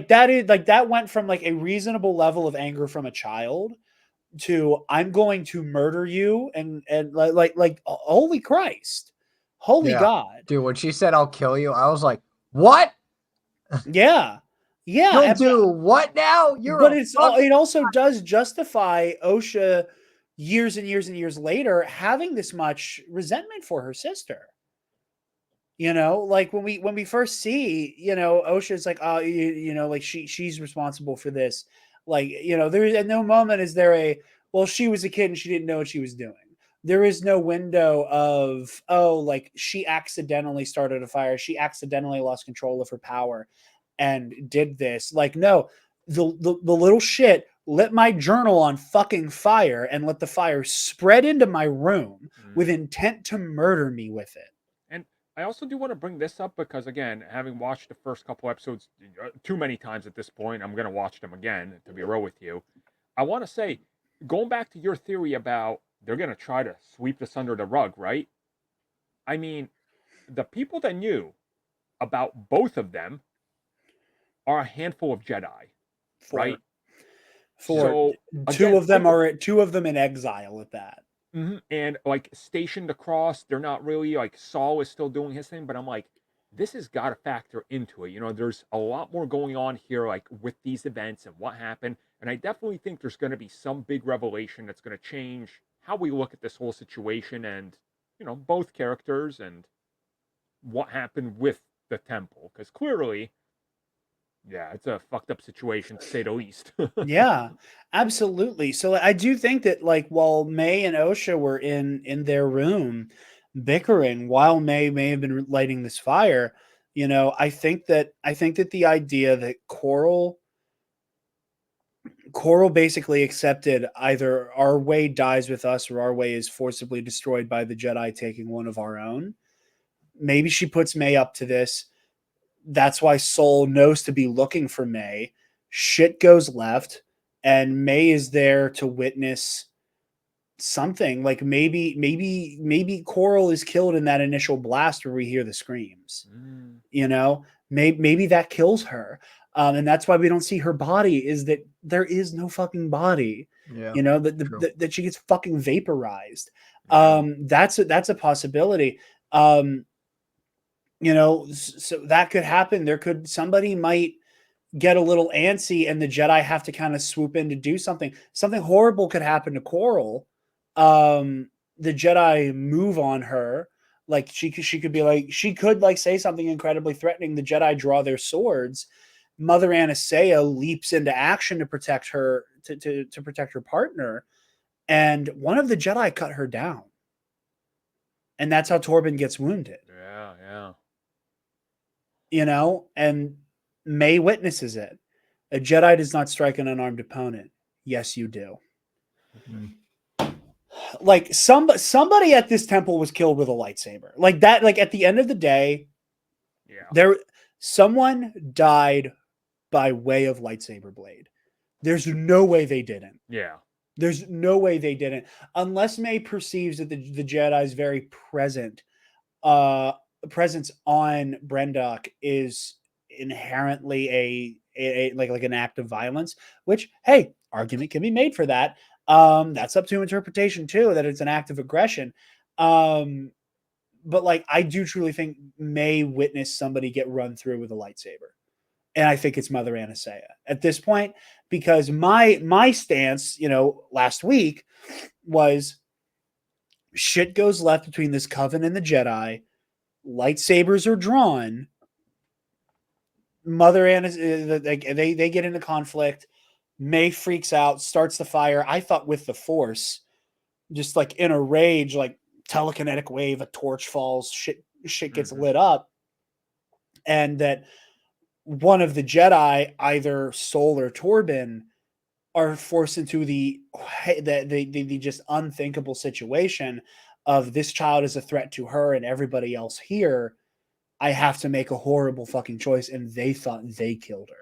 that went from like a reasonable level of anger from a child to I'm going to murder you, and like holy Christ. Holy God. Dude, when she said I'll kill you, I was like, what? Yeah. Yeah. You'll do what now? It also does justify Osha years and years and years later having this much resentment for her sister. You know, like when we first see, you know, Osha's like, oh, you know, like she's responsible for this. Like, you know, there at no moment is there well, she was a kid and she didn't know what she was doing. There is no window of, oh, like she accidentally started a fire. She accidentally lost control of her power and did this. Like, no, the little shit lit my journal on fucking fire and let the fire spread into my room with intent to murder me with it. And I also do want to bring this up because, again, having watched the first couple episodes too many times at this point, I'm going to watch them again, to be real with you. I want to say, going back to your theory about they're going to try to sweep this under the rug, right? I mean, the people that knew about both of them are a handful of Jedi, right? So two of them in exile at that. And like stationed across, they're not really like Saul is still doing his thing, but I'm like, this has got to factor into it. You know, there's a lot more going on here, like with these events and what happened. And I definitely think there's going to be some big revelation that's going to change how we look at this whole situation and, you know, both characters and what happened with the temple. Because clearly, yeah, it's a fucked up situation to say the least. Yeah, absolutely. So I do think that like while May and Osha were in their room bickering while May have been lighting this fire, you know, I think that the idea that Coral Coral basically accepted either our way dies with us or our way is forcibly destroyed by the Jedi taking one of our own. Maybe she puts May up to this. That's why Soul knows to be looking for May. Shit goes left, and May is there to witness something. Like maybe Coral is killed in that initial blast where we hear the screams. You know, maybe that kills her. And that's why we don't see her body, is that there is no fucking body. Yeah. You know, that she gets fucking vaporized. Yeah. That's a possibility. You know, so that could happen. Somebody might get a little antsy and the Jedi have to kind of swoop in to do something. Something horrible could happen to Coral. The Jedi move on her. Like she could be like, she could like say something incredibly threatening. The Jedi draw their swords. Mother Anastasia leaps into action to protect her, to protect her partner. And one of the Jedi cut her down. And that's how Torben gets wounded. Yeah. You know, and May witnesses it. A Jedi does not strike an unarmed opponent. Yes, you do. Like somebody at this temple was killed with a lightsaber. Like that, like at the end of the day, someone died by way of lightsaber blade. There's no way they didn't. Yeah. There's no way they didn't. Unless May perceives that the Jedi's very presence on Brendok is inherently a like an act of violence, which, hey, argument can be made for that. That's up to interpretation too, that it's an act of aggression. But like, I do truly think May witnessed somebody get run through with a lightsaber. And I think it's Mother Anastasia at this point, because my stance, you know, last week was shit goes left between this coven and the Jedi. Lightsabers are drawn. Mother Anastasia, they get into conflict. May freaks out, starts the fire. I thought with the Force, just like in a rage, like telekinetic wave, a torch falls, shit gets lit up, and that one of the Jedi, either Soul or Torben, are forced into the just unthinkable situation of this child is a threat to her and everybody else here. I have to make a horrible fucking choice, and they thought they killed her.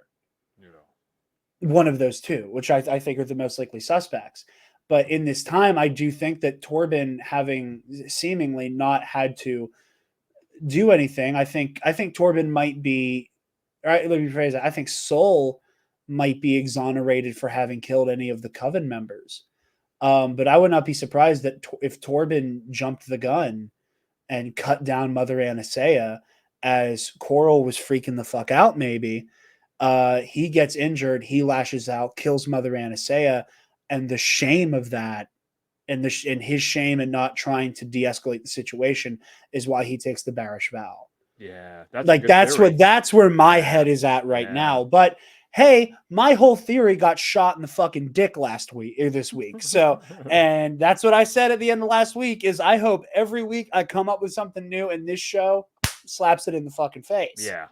One of those two, which I think are the most likely suspects. But in this time, I do think that Torben, having seemingly not had to do anything, I think Torben might be. All right, let me phrase it. I think Soul might be exonerated for having killed any of the Coven members. But I would not be surprised that if Torben jumped the gun and cut down Mother Anastasia as Coral was freaking the fuck out, maybe. He gets injured, he lashes out, kills Mother Anastasia, and the shame of that, and his shame in not trying to de-escalate the situation is why he takes the Barish vow. Yeah, that's where my head is at right now. But hey, my whole theory got shot in the fucking dick this week. So, and that's what I said at the end of last week is I hope every week I come up with something new and this show slaps it in the fucking face. Yeah.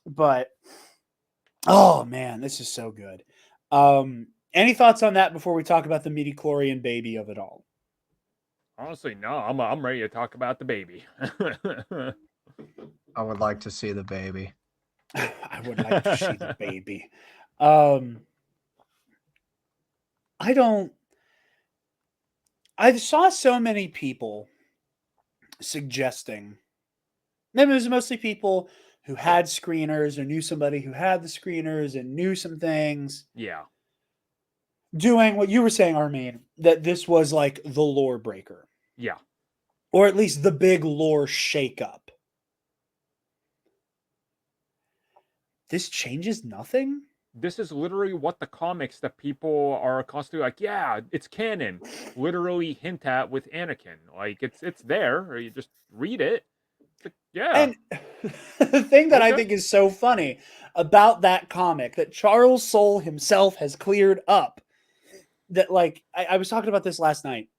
But oh man, this is so good. Any thoughts on that before we talk about the midichlorian baby of it all? Honestly, no. I'm ready to talk about the baby. I would like to see the baby. I would like to see the baby. I saw so many people suggesting, maybe it was mostly people who had screeners or knew somebody who had the screeners and knew some things. Yeah. Doing what you were saying, Armin, that this was like the lore breaker. Yeah. Or at least the big lore shakeup. This changes nothing? This is literally what the comics that people are accustomed to, like, yeah, it's canon, literally hint at with Anakin. Like, it's there, or you just read it. Like, yeah. And the thing that I think is so funny about that comic that Charles Soule himself has cleared up, that, like, I was talking about this last night,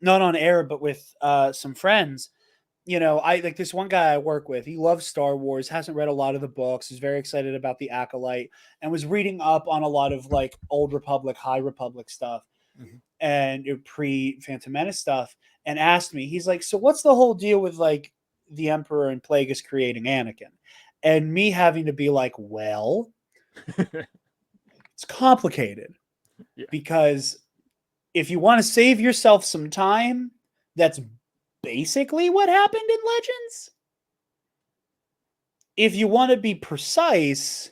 not on air, but with some friends, I like this one guy I work with. He loves Star Wars, hasn't read a lot of the books, is very excited about the Acolyte, and was reading up on a lot of like Old Republic, High Republic stuff, Mhm. and pre Phantom Menace stuff, and asked me, he's like, "So what's the whole deal with like the Emperor and Plagueis creating Anakin?" And me having to be like, "Well, it's complicated Yeah. because if you want to save yourself some time, that's basically what happened in Legends. If you want to be precise,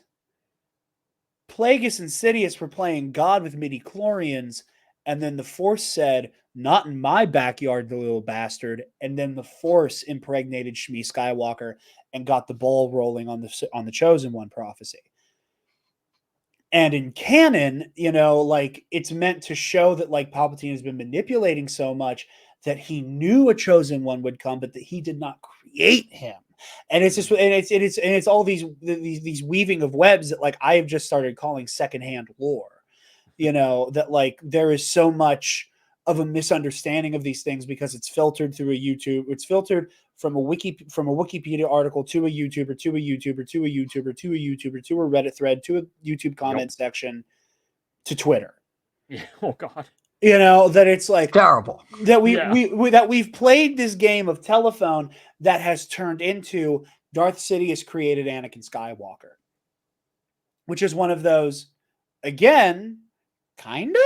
Plagueis and Sidious were playing God with midi-chlorians, and then the Force said, 'Not in my backyard, the little bastard.' And then the Force impregnated Shmi Skywalker and got the ball rolling on the Chosen One prophecy. And in canon, like it's meant to show that like Palpatine has been manipulating so much that he knew a chosen one would come, but that he did not create him. And it's just and it's all these weaving of webs that like I have just started calling secondhand lore. That like there is so much of a misunderstanding of these things because it's filtered through a YouTube. It's filtered from a Wikipedia article to a YouTuber to a YouTuber to a YouTuber to a YouTuber to a Reddit thread to a YouTube comment section to Twitter. Yeah. Oh God. That it's like Terrible. that Yeah. we've played this game of telephone that has turned into Darth Sidious created Anakin Skywalker, which is one of those, again, kinda,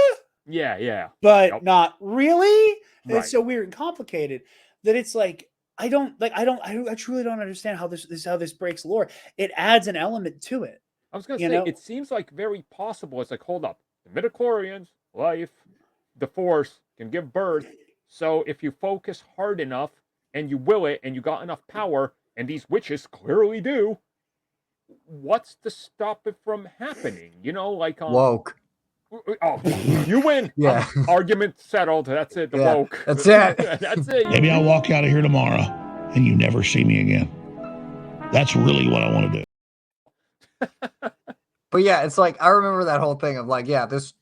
Yeah. Yeah. but Yep. not really. And Right. it's so weird and complicated that it's like I truly don't understand how this breaks lore. It adds an element to it. I was gonna You say know, it seems like very possible. It's like, hold up, the midichlorians, life, the Force can give birth. So if you focus hard enough and you will it and you got enough power, and these witches clearly do, what's to stop it from happening? Like Woke. oh, you win. Yeah. Argument settled. That's it. The Yeah, woke. that's it. That's it. Maybe I'll walk out of here tomorrow and you never see me again. That's really what I want to do. But yeah, it's like I remember that whole thing of like, yeah, this,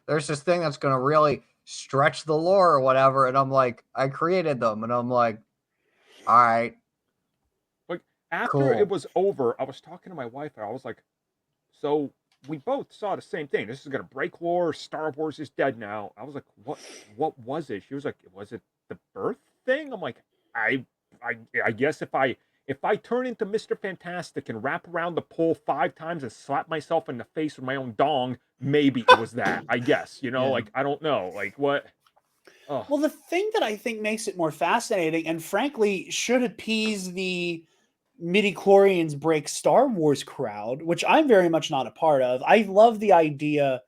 there's this thing that's gonna really stretch the lore or whatever, and I'm like, I created them, and I'm like, all right, Like after cool. it was over, I was talking to my wife and I was like, so we both saw the same thing. This is gonna break lore. Star Wars is dead now. I was like, what was it? She was like, was it the birth thing? I'm like, I guess if I turn into Mr. Fantastic and wrap around the pole 5 times and slap myself in the face with my own dong, maybe it was that. I guess, like I don't know. Like what? Oh. well, the thing that I think makes it more fascinating, and frankly should appease the midi-chlorians break Star Wars crowd, which I'm very much not a part of. I love the idea,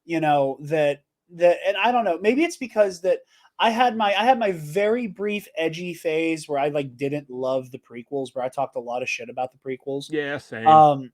that and I don't know, maybe it's because that I had my very brief edgy phase where I like didn't love the prequels, where I talked a lot of shit about the prequels. Yeah, same.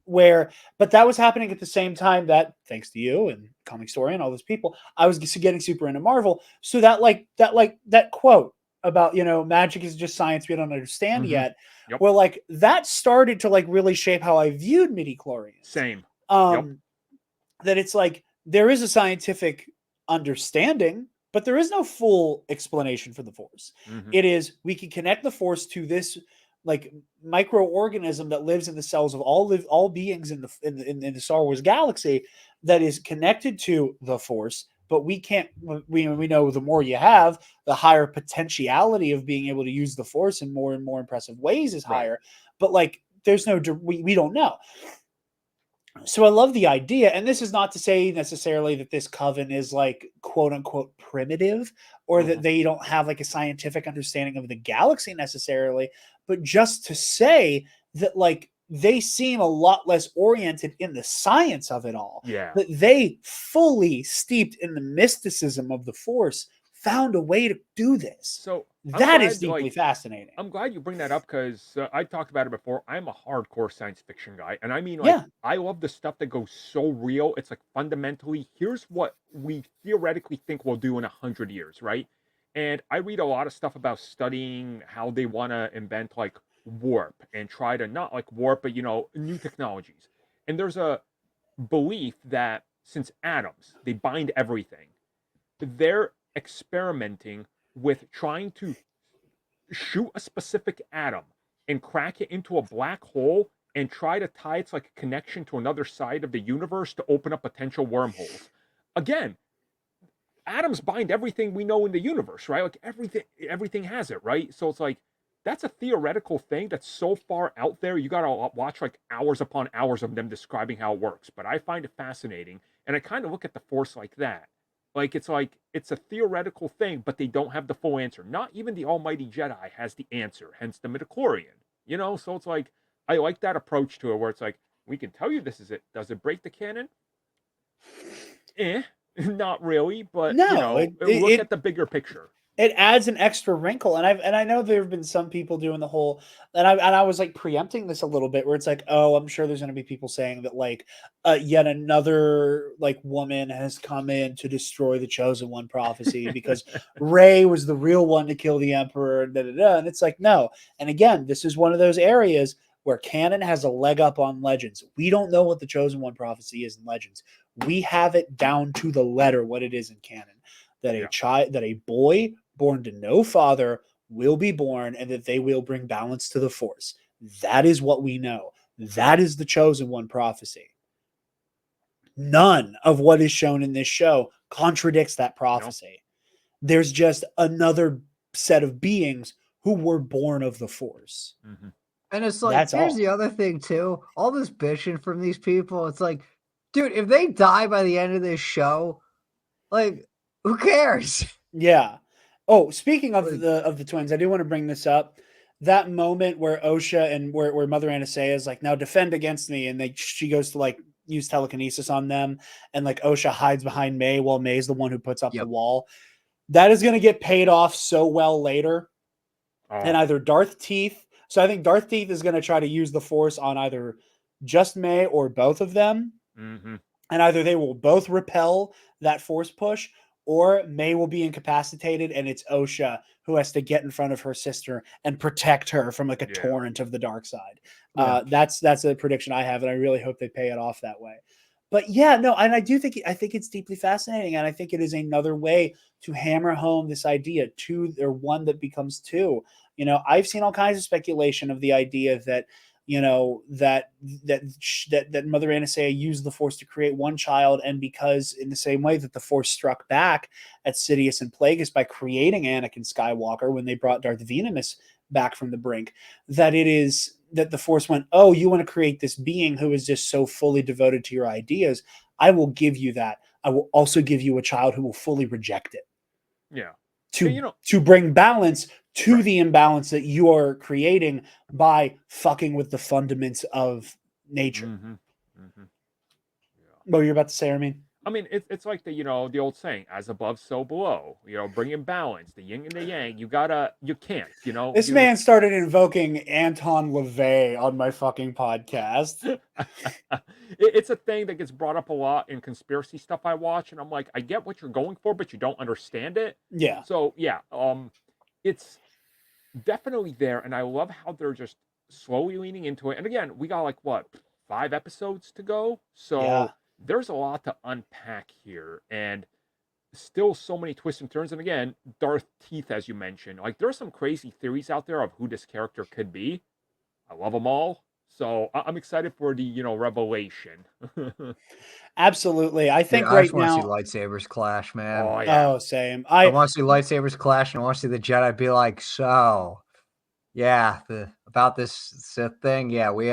But that was happening at the same time that, thanks to you and Comic Story and all those people, I was getting super into Marvel. So that quote about, magic is just science we don't understand yet. Yep. Well, like that started to like really shape how I viewed midi-chlorians. Same. That it's like there is a scientific understanding, but there is no full explanation for the Force. It is, we can connect the Force to this like microorganism that lives in the cells of all beings in the Star Wars galaxy that is connected to the Force. But we can't. We know the more you have, the higher potentiality of being able to use the Force in more and more impressive ways is higher. Right. But like, there's no. We don't know. So I love the idea, and this is not to say necessarily that this coven is like quote unquote primitive, or that they don't have like a scientific understanding of the galaxy necessarily, but just to say that like they seem a lot less oriented in the science of it all. Yeah. That they fully steeped in the mysticism of the Force found a way to do this. So that is deeply fascinating. I'm glad you bring that up because I talked about it before. I'm a hardcore science fiction guy. And I mean, I love the stuff that goes so real. It's like fundamentally, here's what we theoretically think we'll do in 100 years, right? And I read a lot of stuff about studying how they want to invent like warp and try to not like warp, but, new technologies. And there's a belief that since atoms, they bind everything, they're experimenting with trying to shoot a specific atom and crack it into a black hole and try to tie its like connection to another side of the universe to open up potential wormholes. Again, atoms bind everything we know in the universe, right? Like everything has it, right? So it's like that's a theoretical thing that's so far out there. You got to watch like hours upon hours of them describing how it works. But I find it fascinating, and I kind of look at the Force like that. Like it's a theoretical thing, but they don't have the full answer. Not even the Almighty Jedi has the answer. Hence the midichlorian. You know, so it's like I like that approach to it, where it's like we can tell you this is it. Does it break the canon? Not really, but you No, know, look at the bigger picture. it adds an extra wrinkle, and I know there have been some people doing the whole, and I was like preempting this a little bit, where it's like, oh, I'm sure there's going to be people saying that like yet another like woman has come in to destroy the chosen one prophecy because Rey was the real one to kill the Emperor, and it's like, no. And again, this is one of those areas where canon has a leg up on Legends. We don't know what the chosen one prophecy is in Legends. We have it down to the letter what it is in canon. That a boy born to no father will be born, and that they will bring balance to the Force. That is what we know. That is the chosen one prophecy. None of what is shown in this show contradicts that prophecy. No. There's just another set of beings who were born of the Force. Mm-hmm. And it's like, here's the other thing too. All this bitching from these people. It's like, dude, if they die by the end of this show, like, who cares? Yeah. Oh, speaking of the twins, I do want to bring this up. That moment where Osha and where Mother Anastasia is like, now defend against me, and she goes to like use telekinesis on them, and like Osha hides behind May while May's the one who puts up the wall. That is going to get paid off so well later. And either Darth Teeth. So I think Darth Teeth is going to try to use the Force on either just May or both of them. Mm-hmm. And either they will both repel that Force push, or May will be incapacitated, and it's Osha who has to get in front of her sister and protect her from like a torrent of the dark side. That's a prediction I have, and I really hope they pay it off that way. But yeah, no, and I think it's deeply fascinating, and I think it is another way to hammer home this idea, two or one that becomes two. You know, I've seen all kinds of speculation of the idea that, you know, that Mother Anastasia used the Force to create one child, and because in the same way that the Force struck back at Sidious and Plagueis by creating Anakin Skywalker when they brought Darth Venomous back from the brink, that it is that the Force went, oh, you want to create this being who is just so fully devoted to your ideas? I will give you that. I will also give you a child who will fully reject it. Yeah. To bring balance to the imbalance that you are creating by fucking with the fundaments of nature. Mm-hmm. Mm-hmm. Yeah. What were you about to say, Armin? I mean, it's like the old saying, as above, so below. You know, bringing balance, the yin and the yang. You can't. You know, this man started invoking Anton LaVey on my fucking podcast. It's a thing that gets brought up a lot in conspiracy stuff I watch, and I'm like, I get what you're going for, but you don't understand it. Yeah. So yeah, it's definitely there, and I love how they're just slowly leaning into it. And again, we got like what 5 episodes to go, so there's a lot to unpack here, and still so many twists and turns. And again, Darth Teeth, as you mentioned, like there are some crazy theories out there of who this character could be. I love them all. So I'm excited for the, revelation. Absolutely. I think I just want to see lightsabers clash, man. Oh, yeah. Oh, same. I want to see lightsabers clash, and I want to see the Jedi be like, so, yeah, about this Sith thing, yeah, we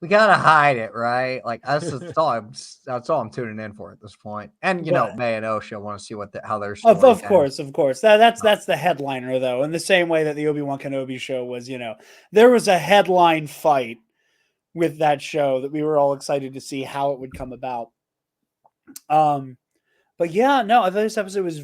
gotta hide it, right? Like that's all I'm tuning in for at this point. And May and Osha want to see how their story of course. That's the headliner though. In the same way that the Obi-Wan Kenobi show was, there was a headline fight with that show that we were all excited to see how it would come about. But yeah, no, I thought this episode was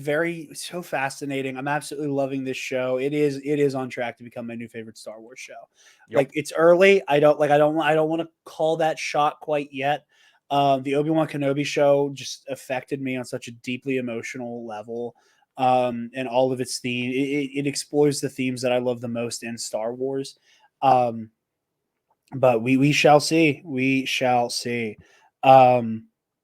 so fascinating. I'm absolutely loving this show. It is on track to become my new favorite Star Wars show. Yep. Like it's early. I don't want to call that shot quite yet. The Obi-Wan Kenobi show just affected me on such a deeply emotional level. And all of its theme, it explores the themes that I love the most in Star Wars. But we shall see. We shall see.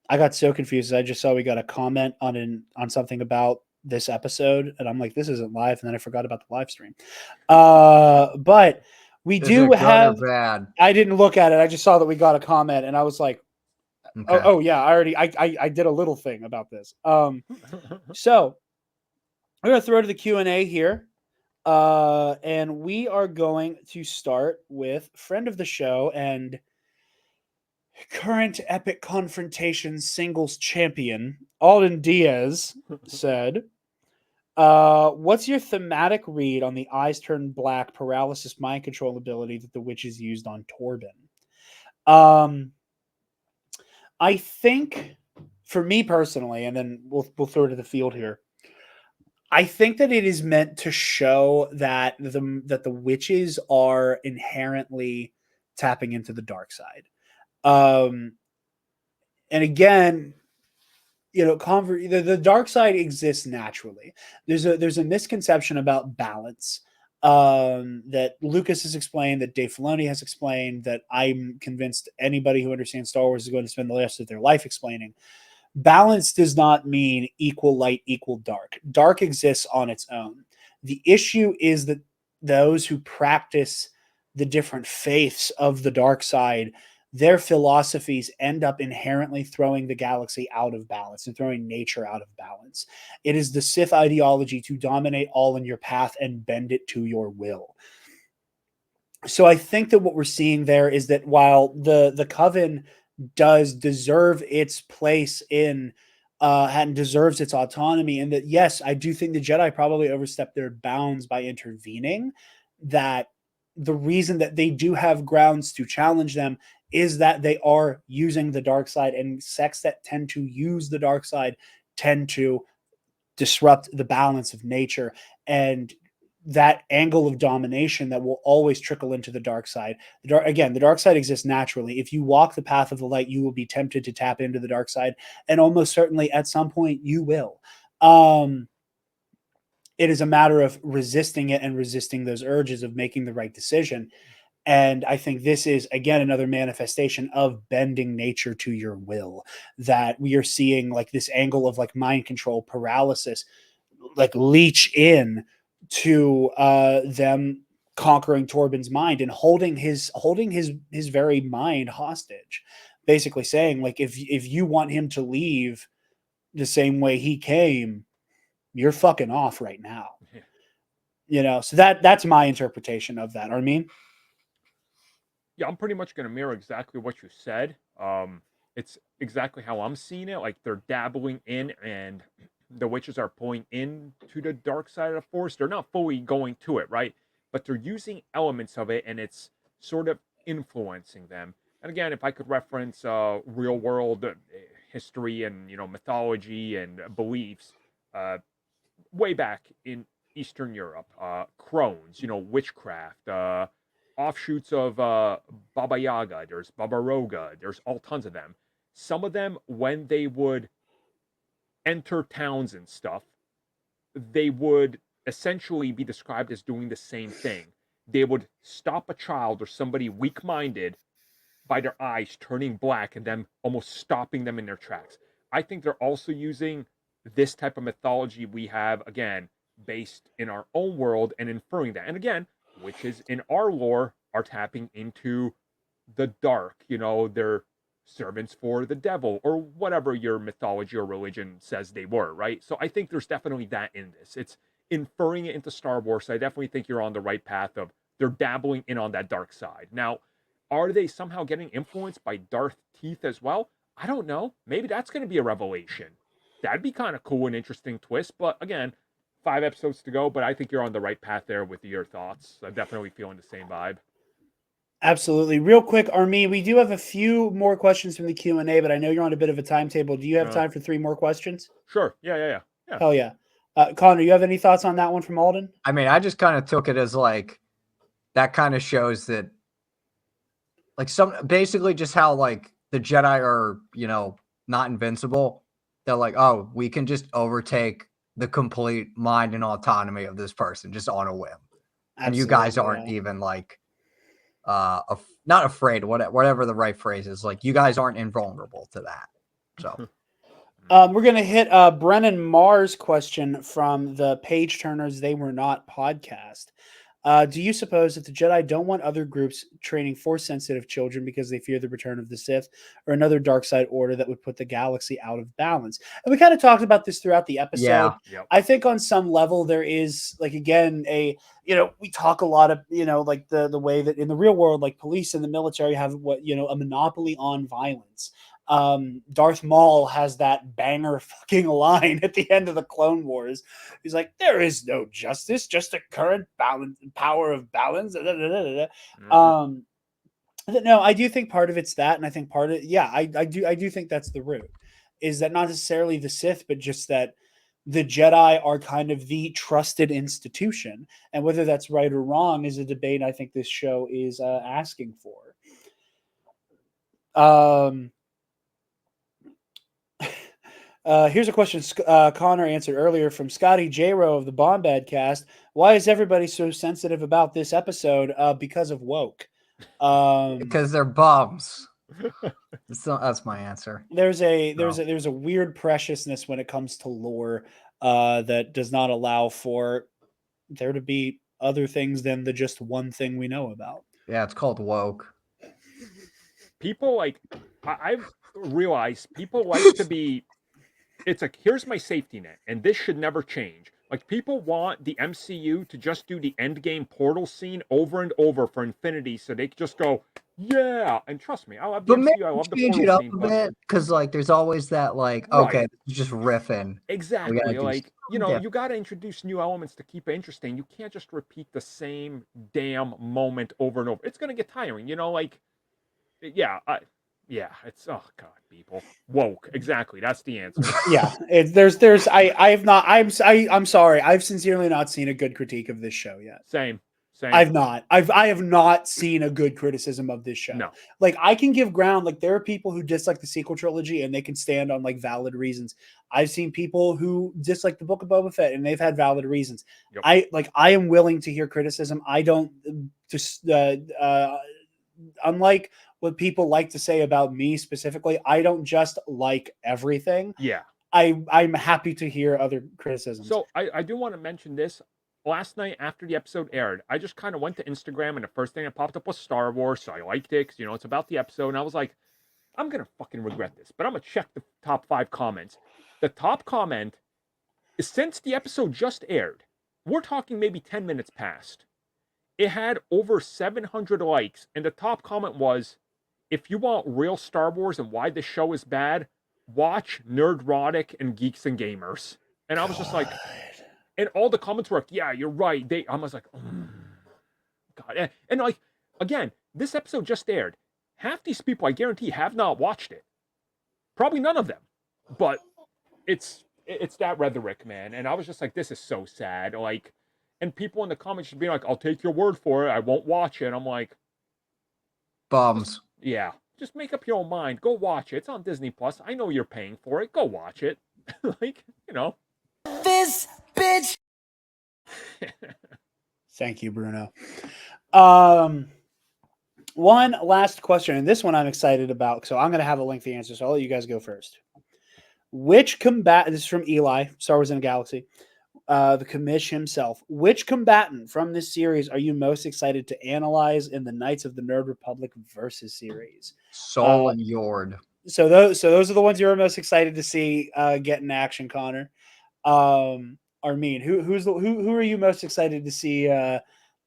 I got so confused. I just saw we got a comment on something about this episode, and I'm like, this isn't live, and then I forgot about the live stream. But we Is do it good have. or bad? I didn't look at it. I just saw that we got a comment, and I was like, Okay. oh yeah, I did a little thing about this. So we're gonna throw to the Q&A here. And we are going to start with friend of the show and current Epic Confrontation singles champion, Alden Diaz, said, what's your thematic read on the eyes turn black paralysis mind control ability that the witches used on Torben? I think, for me personally, and then we'll throw it to the field here, I think that it is meant to show that the witches are inherently tapping into the dark side. And again, you know, the dark side exists naturally. There's a misconception about balance that Lucas has explained, that Dave Filoni has explained, that I'm convinced anybody who understands Star Wars is going to spend the rest of their life explaining. Balance does not mean equal light, equal dark. Dark exists on its own. The issue is that those who practice the different faiths of the dark side, their philosophies end up inherently throwing the galaxy out of balance and throwing nature out of balance. It is the Sith ideology to dominate all in your path and bend it to your will. So I think that what we're seeing there is that while the Coven does deserve its place in and deserves its autonomy, and that yes, I do think the Jedi probably overstepped their bounds by intervening, that the reason that they do have grounds to challenge them is that they are using the dark side, and sects that tend to use the dark side tend to disrupt the balance of nature, and that angle of domination that will always trickle into the dark side. The dark side exists naturally. If you walk the path of the light, you will be tempted to tap into the dark side, and almost certainly at some point you will. It is a matter of resisting it and resisting those urges of making the right decision. And I think this is, again, another manifestation of bending nature to your will, that we are seeing like this angle of like mind control paralysis, like leech in to them conquering Torben's mind and holding his very mind hostage, basically saying like, if you want him to leave the same way he came, you're fucking off right now. Yeah. You know, so that's my interpretation of that. Armin? Yeah, I'm pretty much going to mirror exactly what you said. It's exactly how I'm seeing it. Like they're dabbling in, and the witches are pulling into the dark side of the force. They're not fully going to it, right? But they're using elements of it, and it's sort of influencing them. And again, if I could reference real world history and mythology and beliefs, way back in Eastern Europe, crones, witchcraft, offshoots of Baba Yaga, there's Baba Roga, there's all tons of them. Some of them, when they would enter towns and stuff, they would essentially be described as doing the same thing. They would stop a child or somebody weak-minded by their eyes turning black and then almost stopping them in their tracks. I think they're also using this type of mythology we have, again, based in our own world and inferring that. And again, witches in our lore are tapping into the dark. They're servants for the devil or whatever your mythology or religion says they were, right? So I think there's definitely that in this. It's inferring it into Star Wars. So I definitely think you're on the right path of they're dabbling in on that dark side. Now, are they somehow getting influenced by Darth Teeth as well? I don't know. Maybe that's going to be a revelation. That'd be kind of cool and interesting twist. But again, 5 episodes to go, but I think you're on the right path there with your thoughts. I'm definitely feeling the same vibe. Absolutely. Real quick, Armin, we do have a few more questions from the Q&A, but I know you're on a bit of a timetable. Do you have time for 3 more questions? Sure. Yeah. Hell yeah. Conor, you have any thoughts on that one from Alden? I mean, I just kind of took it as like, that kind of shows that like basically just how like the Jedi are, not invincible. They're like, oh, we can just overtake the complete mind and autonomy of this person just on a whim. Absolutely, and you guys aren't even like not afraid, whatever the right phrase is. Like, you guys aren't invulnerable to that. So We're gonna hit Brennan Marr's question from the Page Turners They Were Not podcast. Do you suppose that the Jedi don't want other groups training Force-sensitive children because they fear the return of the Sith or another dark side order that would put the galaxy out of balance? And we kind of talked about this throughout the episode. Yeah. Yep. I think on some level there is, like, again, we talk a lot of, like the way that in the real world, like police and the military have a monopoly on violence. Darth Maul has that banger fucking line at the end of the Clone Wars. He's like, "There is no justice, just a current balance, power of balance." Mhm. No, I do think part of it's that, and I think part of I do think that's the root. Is that not necessarily the Sith, but just that the Jedi are kind of the trusted institution, and whether that's right or wrong is a debate I think this show is asking for. Here's a question Connor answered earlier from Scotty J-Ro of the Bombad cast. Why is everybody so sensitive about this episode? Because of woke. Because they're bums. So that's my answer. There's a weird preciousness when it comes to lore that does not allow for there to be other things than the just one thing we know about. Yeah, it's called woke. People I've realized people like to be. It's like, here's my safety net, and this should never change. Like, people want the MCU to just do the Endgame portal scene over and over for infinity, so they can just go, yeah. And trust me, I love the But MCU. maybe I love the change portal it up scene, a but bit, because like there's always that like, Right. okay, this is just riffing. exactly, do like, something you got to introduce new elements to keep it interesting. You can't just repeat the same damn moment over and over. It's gonna get tiring, it's oh god, people woke. Exactly, that's the answer. Yeah, I'm sorry, I've sincerely not seen a good critique of this show yet. Same. I have not seen a good criticism of this show. No. Like, I can give ground. Like, there are people who dislike the sequel trilogy and they can stand on like valid reasons. I've seen people who dislike the Book of Boba Fett and they've had valid reasons. Yep. I am willing to hear criticism. I don't just unlike what people like to say about me specifically, I don't just like everything. Yeah. I'm happy to hear other criticisms. So I do want to mention this. Last night after the episode aired, I just kind of went to Instagram, and the first thing that popped up was Star Wars. So I liked it because, it's about the episode. And I was like, I'm going to fucking regret this, but I'm going to check the top 5 comments. The top comment is, since the episode just aired, we're talking maybe 10 minutes past. It had over 700 likes. And the top comment was, if you want real Star Wars and why this show is bad, watch Nerdrotic and Geeks and Gamers. And I was just like, and all the comments were like, yeah, you're right. I was like, God. And like, again, this episode just aired. Half these people, I guarantee, have not watched it. Probably none of them. But it's that rhetoric, man. And I was just like, this is so sad. Like, and people in the comments should be like, I'll take your word for it. I won't watch it. I'm like, Bums. yeah, just make up your own mind. Go watch it. It's on Disney Plus. I know you're paying for it. Go watch it. Like, This bitch. Thank you, Bruno. One last question, and this one I'm excited about, so I'm going to have a lengthy answer, so I'll let you guys go first. This is from Eli, Star Wars in a Galaxy, the commish himself. Which combatant from this series are you most excited to analyze in the Knights of the Nerd Republic versus series? Soul and Yord. So those are the ones you're most excited to see get in action, Connor. Armin, who are you most excited to see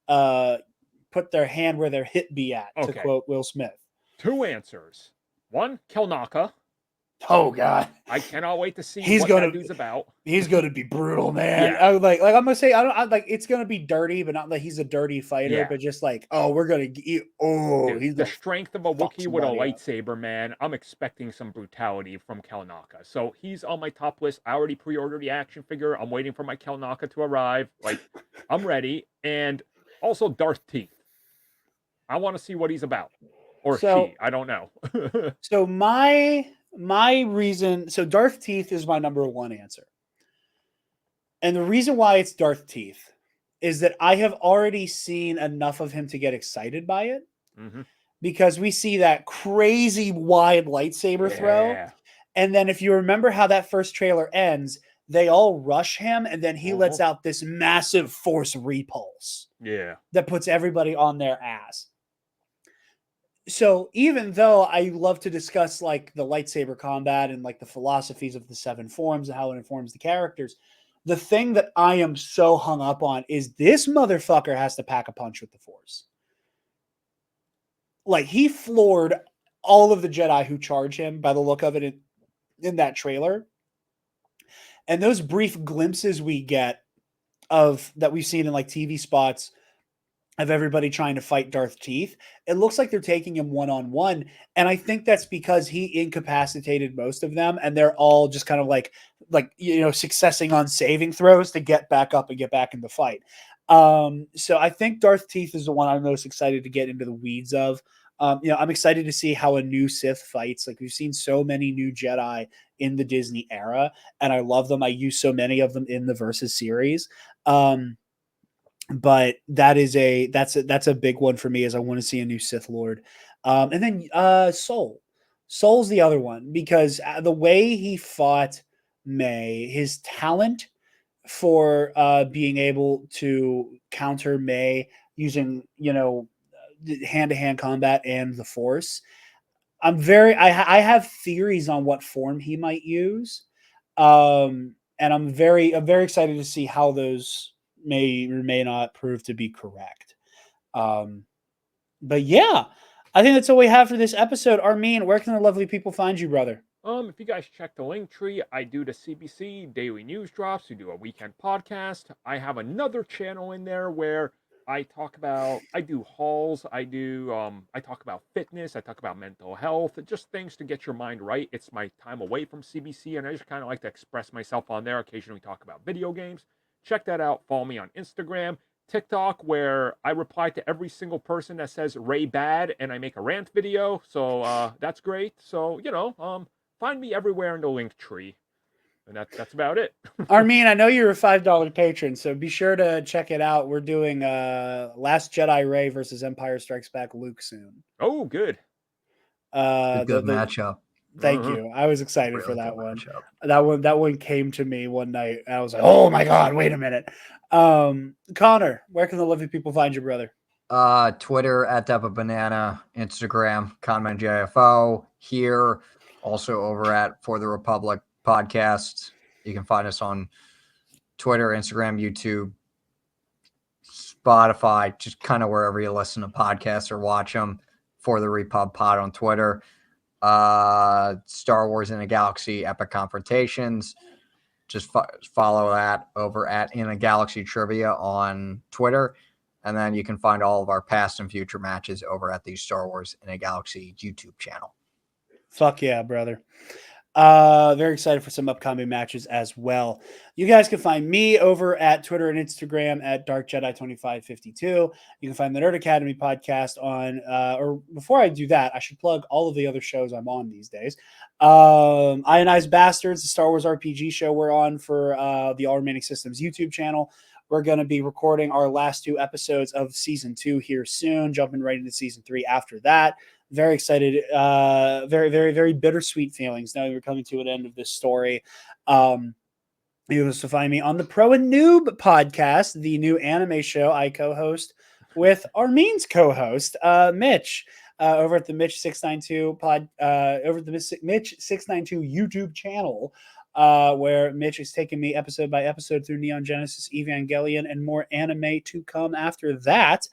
put their hand where their hip be at, to quote Will Smith? 2 answers. 1, Kelnaka. Oh God, I cannot wait to see what that dude's about. He's gonna be brutal, man. Yeah. I'm gonna say it's gonna be dirty, but not like he's a dirty fighter, Yeah. but just like, we're gonna Dude, he's the strength of a Wookiee with a somebody up. lightsaber, man. I'm expecting some brutality from Kelnaka. So he's on my top list. I already pre-ordered the action figure. I'm waiting for my Kelnaka to arrive. Like, I'm ready. And also Darth Teeth. I want to see what he's about. Or she. I don't know. So my reason, so Darth Teeth is my number 1 answer. And the reason why it's Darth Teeth is that I have already seen enough of him to get excited by it. Mm-hmm. Because we see that crazy wide lightsaber throw. And then if you remember how that first trailer ends, they all rush him, and then he lets out this massive force repulse. Yeah. That puts everybody on their ass. So even though I love to discuss like the lightsaber combat and like the philosophies of the 7 forms and how it informs the characters, the thing that I am so hung up on is this motherfucker has to pack a punch with the Force. Like, he floored all of the Jedi who charge him by the look of it in that trailer. And those brief glimpses we get of that we've seen in like TV spots of everybody trying to fight Darth Teeth, it looks like they're taking him one-on-one. And I think that's because he incapacitated most of them, and they're all just kind of like, successing on saving throws to get back up and get back in the fight. So I think Darth Teeth is the one I'm most excited to get into the weeds of. I'm excited to see how a new Sith fights. Like, we've seen so many new Jedi in the Disney era, and I love them. I use so many of them in the Versus series. But that's a big one for me, as I want to see a new Sith Lord. And then Soul's the other one, because the way he fought May, his talent for being able to counter May using, hand-to-hand combat and the Force. I have theories on what form he might use. And I'm very excited to see how those may or may not prove to be correct. But yeah, I think that's all we have for this episode. Armin, where can the lovely people find you, brother? If you guys check the link tree, I do the CBC daily news drops. We do a weekend podcast. I have another channel in there where I do hauls. I talk about fitness. I talk about mental health, just things to get your mind right. It's my time away from CBC, and I just kind of like to express myself on there. Occasionally talk about video games. Check that out. Follow me on Instagram, TikTok, where I reply to every single person that says Ray bad, and I make a rant video. So that's great. So, find me everywhere in the link tree. And that's about it. Armin, I know you're a $5 patron, so be sure to check it out. We're doing Last Jedi Ray versus Empire Strikes Back Luke soon. Oh, good. Good matchup. Thank you. I was excited for that one. That one came to me one night, and I was like, "Oh my god, wait a minute." Conor, where can the lovely people find you, brother? Twitter at @DepaBanana, Instagram ConmanJFO, here, also over at For the Republic podcast. You can find us on Twitter, Instagram, YouTube, Spotify, just kind of wherever you listen to podcasts or watch them. For the Repub Pod on Twitter. Star Wars in a Galaxy Epic Confrontations. Just follow that over at In a Galaxy Trivia on Twitter. And then you can find all of our past and future matches over at the Star Wars in a Galaxy YouTube channel. Fuck yeah, brother. Very excited for some upcoming matches as well. You guys can find me over at Twitter and Instagram at DarkJedi2552. You can find the Nerd Academy podcast on, or before I do that, I should plug all of the other shows I'm on these days. Ionized Bastards, the Star Wars RPG show we're on for the All Remaining Systems YouTube channel. We're going to be recording our last 2 episodes of season 2 here soon, jumping right into season 3 after that. Very excited. Very, very, very bittersweet feelings now we're coming to an end of this story. You can also find me on the Pro and Noob podcast, the new anime show I co-host with Armin's co-host, Mitch, over at the Mitch 692 over at the Mitch 692 YouTube channel, where Mitch is taking me episode by episode through Neon Genesis Evangelion and more anime to come after that.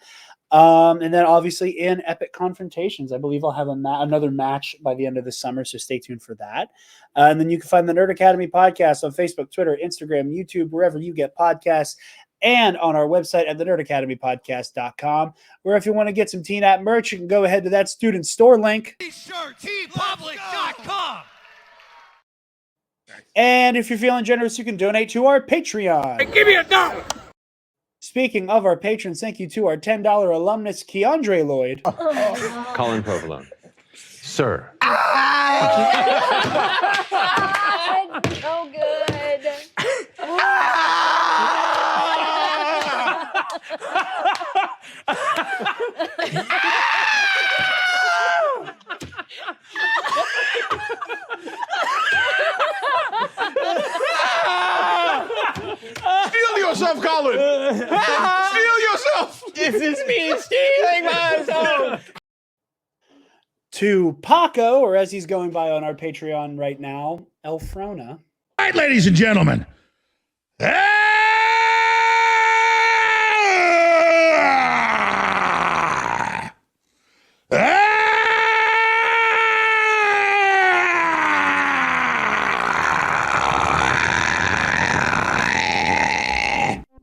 And then obviously in Epic Confrontations, I believe I'll have another match by the end of the summer, so stay tuned for that. And then you can find the Nerd Academy podcast on Facebook, Twitter, Instagram, YouTube, wherever you get podcasts, and on our website at thenerdacademypodcast.com, where if you want to get some TNAP merch, you can go ahead to that student store link. T-Public.com. And if you're feeling generous, you can donate to our Patreon. Hey, give me $1. Speaking of our patrons, thank you to our $10 alumnus, Keandre Lloyd. Colin Provolone. Sir. So good. yourself, Colin! Steal yourself! This is me stealing myself. To Paco, or as he's going by on our Patreon right now, Elfrona. All right, ladies and gentlemen.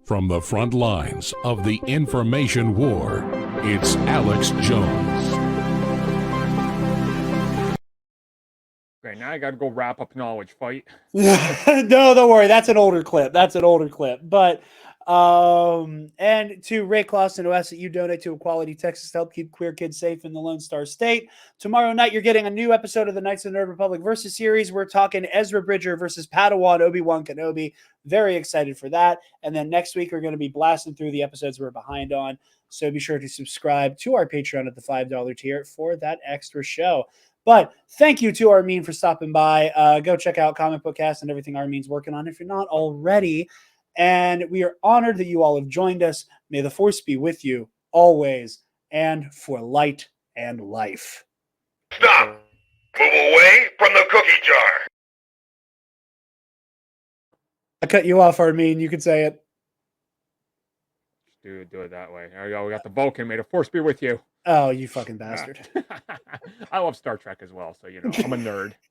From the front lines of the information war, it's Alex Jones. Okay, now I got to go wrap up knowledge fight. No, don't worry. That's an older clip. But and to Ray Clausen, who asks that you donate to Equality Texas to help keep queer kids safe in the Lone Star State. Tomorrow night, you're getting a new episode of the Knights of the Nerd Republic versus series. We're talking Ezra Bridger versus Padawan Obi-Wan Kenobi. Very excited for that. And then next week, we're going to be blasting through the episodes we're behind on. So be sure to subscribe to our Patreon at the $5 tier for that extra show. But thank you to Armin for stopping by. Go check out ComicBookCast and everything Armin's working on if you're not already. And we are honored that you all have joined us. May the force be with you always and for light and life. Stop! Move away from the cookie jar. I cut you off, Armin. You can say it. Do it that way. There we go. We got the Vulcan. May the force be with you. Oh, you fucking bastard. I love Star Trek as well, so, you know, I'm a nerd.